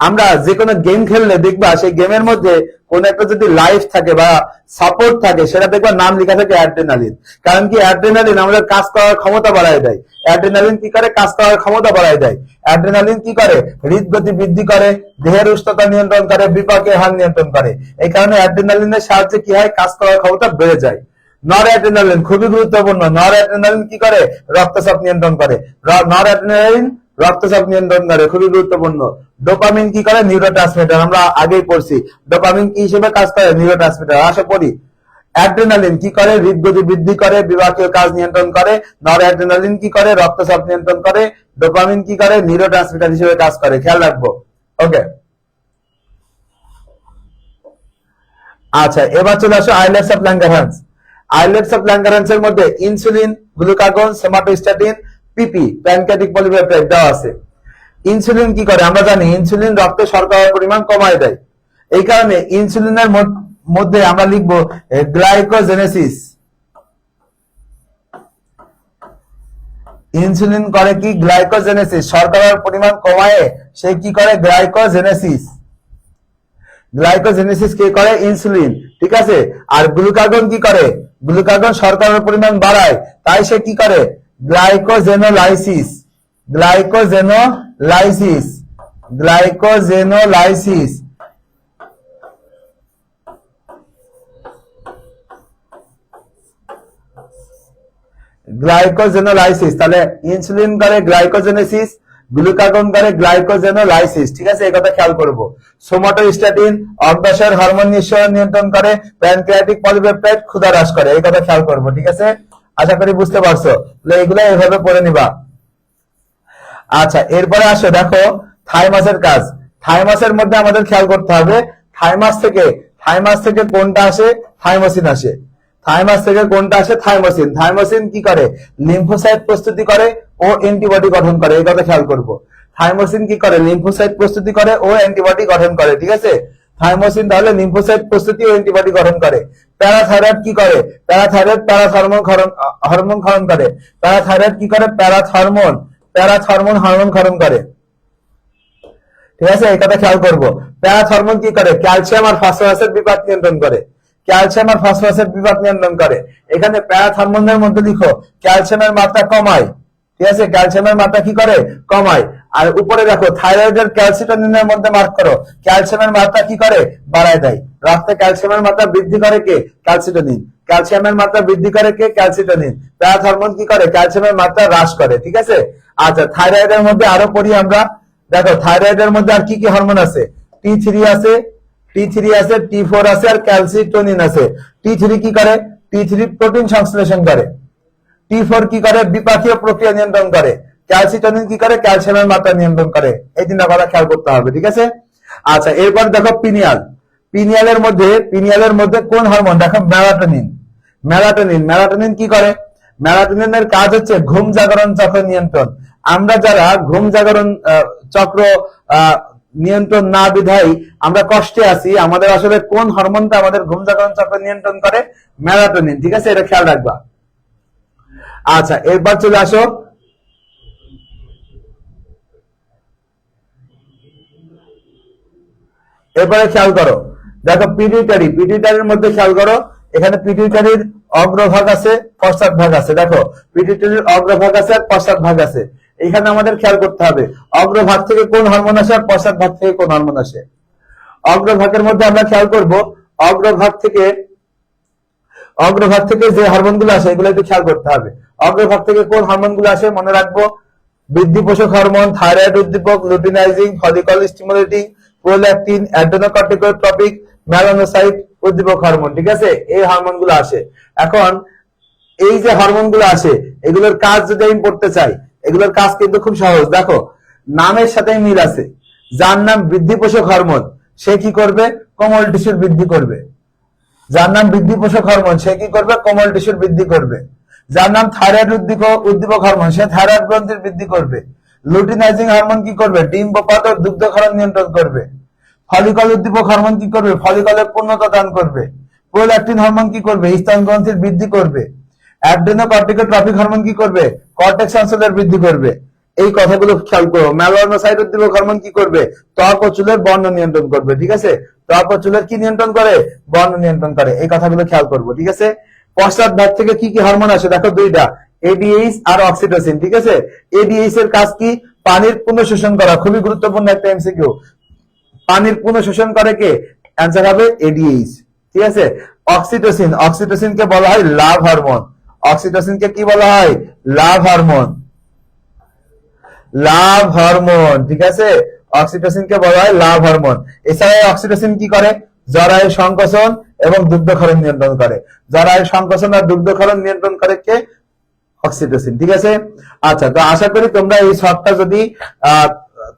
আমরা যে কোনো গেম খেললে দেখবা সেই গেমের মধ্যে কোন একটা যদি লাইফ থাকে বা সাপোর্ট থাকে, সেটা দেখবা নাম লেখা থাকে অ্যাড্রেনালিন। কারণ কি? অ্যাড্রেনালিন আমাদের কাজ করার ক্ষমতা বাড়ায় দেয়। অ্যাড্রেনালিন কি করে? কাজ করার ক্ষমতা বাড়ায় দেয়। অ্যাড্রেনালিন কি করে? হৃদগতি বৃদ্ধি করে, দেহের উষ্ণতা নিয়ন্ত্রণ করে, বিপাকের হার নিয়ন্ত্রণ করে। এই কারণে অ্যাড্রেনালিনের সাহায্যে কি হয়? কাজ করার ক্ষমতা বেড়ে যায়। নর অ্যাড্রেনালিন খুবই গুরুত্বপূর্ণ। নর অ্যাড্রেনালিন কি করে? রক্তচাপ নিয়ন্ত্রণ করে। নর অ্যাড্রেনালিন রক্তচাপ নিয়ন্ত্রণ করে, খুবই গুরুত্বপূর্ণ। ডোপামিন কি করে? নিউরোট্রান্সমিটার, আমরা আগেই পড়ছি। ডোপামিন কি হিসেবে কাজ করে? নিউরোট্রান্সমিটার। আশা করি। অ্যাড্রেনালিন কি করে? হৃদগতি বৃদ্ধি করে, বিপাকীয় কাজ নিয়ন্ত্রণ করে। নর অ্যাড্রেনালিন কি করে? রক্তচাপ নিয়ন্ত্রণ করে। ডোপামিন কি করে? নিউরোট্রান্সমিটার হিসেবে কাজ করে। খেয়াল রাখবো। ওকে, আচ্ছা এবার চলে আসো islets of Langerhans. Islets of Langerhans এর মধ্যে ইনসুলিন, গ্লুকাগন, সেমাটোস্ট্যাটিন, পিপি প্যানক্রিয়াটিক পলিপেপটাইড দেওয়া আছে। ইনসুলিন কি করে? আমরা জানি ইনসুলিন রক্তে শর্করার পরিমাণ কমায় দেয়। এই কারণে ইনসুলিনের মধ্যে আমরা লিখবো গ্লাইকোজেনেসিস। ইনসুলিন করে কি? গ্লাইকোজেনেসিস। শর্করার পরিমাণ কমায় সে কি করে? গ্লাইকোজেনেসিস। গ্লাইকোজেনেসিস কে করে? ইনসুলিন। ঠিক আছে, আর গ্লুকাগন কি করে? গ্লুকাগন শর্করার পরিমাণ বাড়ায়, তাই সে কি করে? গ্লাইকোজেনোলাইসিস। Glycogenolysis, glycogenolysis. গ্লাইকোজেনোলাইসিস। তাহলে ইনসুলিন করে গ্লাইকোজেনেসিস, গ্লুকাগন করে গ্লাইকোজেনোলাইসিস। ঠিক আছে, এই কথা খেয়াল করব। সোমাটোস্ট্যাটিন অগ্ন্যাশয়ের হরমোন নিঃসরণ নিয়ন্ত্রণ করে, প্যানক্রিয়াটিক পলিপেপটাইড ক্ষুধা হ্রাস করে। এই কথা খেয়াল করব। ঠিক আছে, আশা করি বুঝতে পারছো। তাহলে এগুলো এভাবে পড়ে নিবা। আচ্ছা এরপরে আসো, দেখো থাইমাসের কাজ। থাইমাসের মধ্যে আমাদের খেয়াল করতে হবে থাইমাস থেকে কোনটা আসে? থাইমোসিন আসে। থাইমাস থেকে কোনটা আসে? থাইমোসিন। থাইমোসিন কি করে? লিম্ফোসাইট প্রস্তুতি করে ও অ্যান্টিবডি গঠন করে। এই কথা খেয়াল করব। থাইমোসিন কি করে? লিম্ফোসাইট প্রস্তুতি করে ও অ্যান্টিবডি গঠন করে। ঠিক আছে, থাইমোসিন তাহলে লিম্ফোসাইট প্রস্তুতি ও অ্যান্টিবডি গঠন করে। প্যারাথাইরয়েড কি করে? প্যারাথাইরয়েড হরমোন ক্ষরণ করে। প্যারাথাইরয়েড কি করে? প্যারাথরমোন হরমোন ক্ষরণ করে। ঠিক আছে, এই কথা খেয়াল করবো। প্যারাথরমোন কি করে? ক্যালসিয়াম আর ফসফরাসের বিপাক নিয়ন্ত্রণ করে। ক্যালসিয়াম আর ফসফরাসের বিপাক নিয়ন্ত্রণ করে। এখানে প্যারাথরমোনের মধ্যে লিখো ক্যালসিয়ামের মাত্রা কমায়। ঠিক আছে, ক্যালসিয়ামের মাত্রা কি করে? কমায়। আর উপরে দেখো থাইরয়েডের ক্যালসিটোনিনের মধ্যে মার্ক করো, ক্যালসিয়ামের মাত্রা কি করে? বাড়ায় দেয়। রক্তে ক্যালসিয়ামের মাত্রা বৃদ্ধি করে কে? ক্যালসিটোনিন। ক্যালসিয়ামের মাত্রা বৃদ্ধি করে কে? ক্যালসিটোনিন। প্যারাথরমোন কি করে? ক্যালসিয়ামের মাত্রা হ্রাস করে। ঠিক আছে, আচ্ছা থাইরয়েডের মধ্যে আরো পড়ি আমরা। দেখো থাইরয়েডের মধ্যে আর কি কি হরমোন আছে? T3 আছে, T4 আছে, আর ক্যালসিটোনিন আছে। T3 কি করে? T3 প্রোটিন সংশ্লেষণ করে। T4 কি করে? বিপাকীয় প্রক্রিয়া নিয়ন্ত্রণ করে। ক্যালসিটোনিন কি করে? ক্যালসিয়ামের মাত্রা নিয়ন্ত্রণ করে। এই তিনটা কথা খেয়াল করতে হবে। ঠিক আছে, আচ্ছা এরপর দেখো পিনিয়াল। পিনিয়ালের মধ্যে কোন হরমোন? দেখো মেলাটোনিন কি করে? মেলাটোনিনের কাজ হচ্ছে ঘুম জাগরণ চক্র নিয়ন্ত্রণ। আমরা যারা ঘুম জাগরণ চক্র নিয়ন্ত্রণ না বিধায় আমরা কষ্টে আছি, আমাদের আসলে কোন হরমোনটা আমাদের ঘুম জাগরণ চক্র নিয়ন্ত্রণ করে? মেলাটোনিন। ঠিক আছে, এটা খেয়াল রাখবা। আচ্ছা এরপর চলে আসো এরপরে খেয়াল করো, দেখো পিটুইটারির মধ্যে খেয়াল করো, এখানে পিটুইটারির অগ্রভাগ আছে, পশ্চাৎ ভাগ আছে। দেখো পিটুইটারির অগ্রভাগ আছে আর পশ্চাৎ ভাগ আছে। এখানে আমাদের খেয়াল করতে হবে অগ্রভাগ থেকে কোন হরমোন আসে আর পশ্চাৎ ভাগ থেকে কোন হরমোন আসে। অগ্রভাগের মধ্যে আমরা খেয়াল করব অগ্রভাগ থেকে যে হরমোন গুলো আসে এগুলো একটু খেয়াল করতে হবে। অগ্রভাগ থেকে কোন হরমোন গুলো আসে মনে রাখবো, বৃদ্ধি পোষক হরমোন, থাইরয়েড উদ্দীপক, luteinising, follicle stimulating, prolactin, adrenocorticotropic, melanocyte উদ্দীপক হরমোন। ঠিক আছে, এই হরমোন গুলো আসে। এখন এই যে হরমোন গুলো আসে এগুলোর কাজ যদি আমি পড়তে চাই, এগুলোর কাজ কিন্তু খুব সহজ। দেখো নামের সাথে মিল আছে। যার নাম বৃদ্ধি পোষক হরমোন সে কি করবে? কোমল টিস্যুর বৃদ্ধি করবে। যার নাম বৃদ্ধি পোষক হরমোন সে কি করবে? কোমল টিস্যুর বৃদ্ধি করবে। যার নাম থাইরয়েড উদ্দীপক হরমোন সে থাইরয়েড গ্রন্থির বৃদ্ধি করবে। লুটিনাইজিং হরমোন কি করবে? ডিম্বপাত ও দুগ্ধক্ষরণ নিয়ন্ত্রণ করবে। ফলিকল উদ্দীপক হরমোন কি করবে? ফলিকলের পূর্ণতা দান করবে। প্রোল্যাকটিন হরমোন কি করবে? স্তন গ্রন্থির বৃদ্ধি করবে। অ্যাডেনোকর্টিকোট্রপিক হরমোন কি করবে? কর্টেক্স অঞ্চলের বৃদ্ধি করবে। এই কথাগুলো খেয়াল করো। মেলানোসাইট উদ্দীপক হরমোন কি করবে? ত্বক ও চুলের বর্ণ নিয়ন্ত্রণ করবে। ঠিক আছে, ত্বক ও চুলের কি নিয়ন্ত্রণ করে? বর্ণ নিয়ন্ত্রণ করে। এই কথাগুলো খেয়াল করবো। ঠিক আছে, পশ্চাৎ ভাগ থেকে কি কি হরমোন আসে? দেখো দুইটা, এডিএইচ আর অক্সিটোসিন। ঠিক আছে, এডিএইচ এর কাজ কি? পানির পুনঃশোষণ করা। খুবই গুরুত্বপূর্ণ একটা এমসিকিউ। পানির পুনঃশোষণ করে কে? অ্যান্সার হবে এডিএইচ। ঠিক আছে, অক্সিটোসিনকে বলা হয় লাভ হরমোন। অক্সিটোসিনকে কি বলা হয়? লাভ হরমোন। ঠিক আছে, অক্সিটোসিনকে বলা হয় লাভ হরমোন। এছাড়া অক্সিটোসিন কি করে? জরায়ু সংকোচন এবং দুগ্ধক্ষরণ নিয়ন্ত্রণ করে। জরায়ু সংকোচন আর দুগ্ধক্ষরণ নিয়ন্ত্রণ করে কে? অক্সিটোসিন। ঠিক আছে, আচ্ছা তো আশা করি তোমরা এই শর্টটা যদি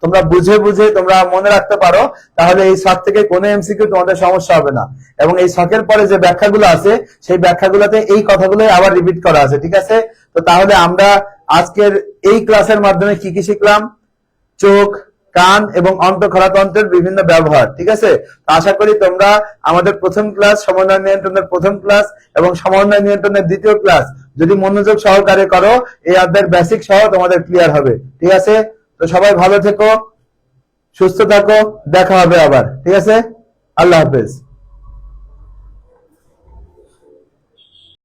তোমরা বুঝে তোমরা মনে রাখতে পারো তাহলে এই শর্ট থেকে কোনো এমসিকিউ তোমাদের সমস্যা হবে না। এবং এই শর্টের পরে যে ব্যাখ্যাগুলো আছে সেই ব্যাখ্যাগুলোতে এই কথাগুলোই আবার রিপিট করা আছে। ঠিক আছে, তো তাহলে আমরা আজকের এই ক্লাসের মাধ্যমে কি কি শিখলাম? চোখ, কান এবং অন্তঃক্ষরাতন্ত্রের বিভিন্ন ব্যবহার। ঠিক আছে, আশা করি তোমরা আমাদের প্রথম ক্লাস সমন্বয় নিয়ন্ত্রণের প্রথম ক্লাস এবং সমন্বয় নিয়ন্ত্রণের দ্বিতীয় ক্লাস যদি মনোযোগ সহকারে করো এই অধ্যায়ের বেসিক সহ তোমাদের ক্লিয়ার হবে। ঠিক আছে, তো সবাই ভালো থেকো, সুস্থ থাকো, দেখা হবে আবার। ঠিক আছে, আল্লাহ হাফেজ।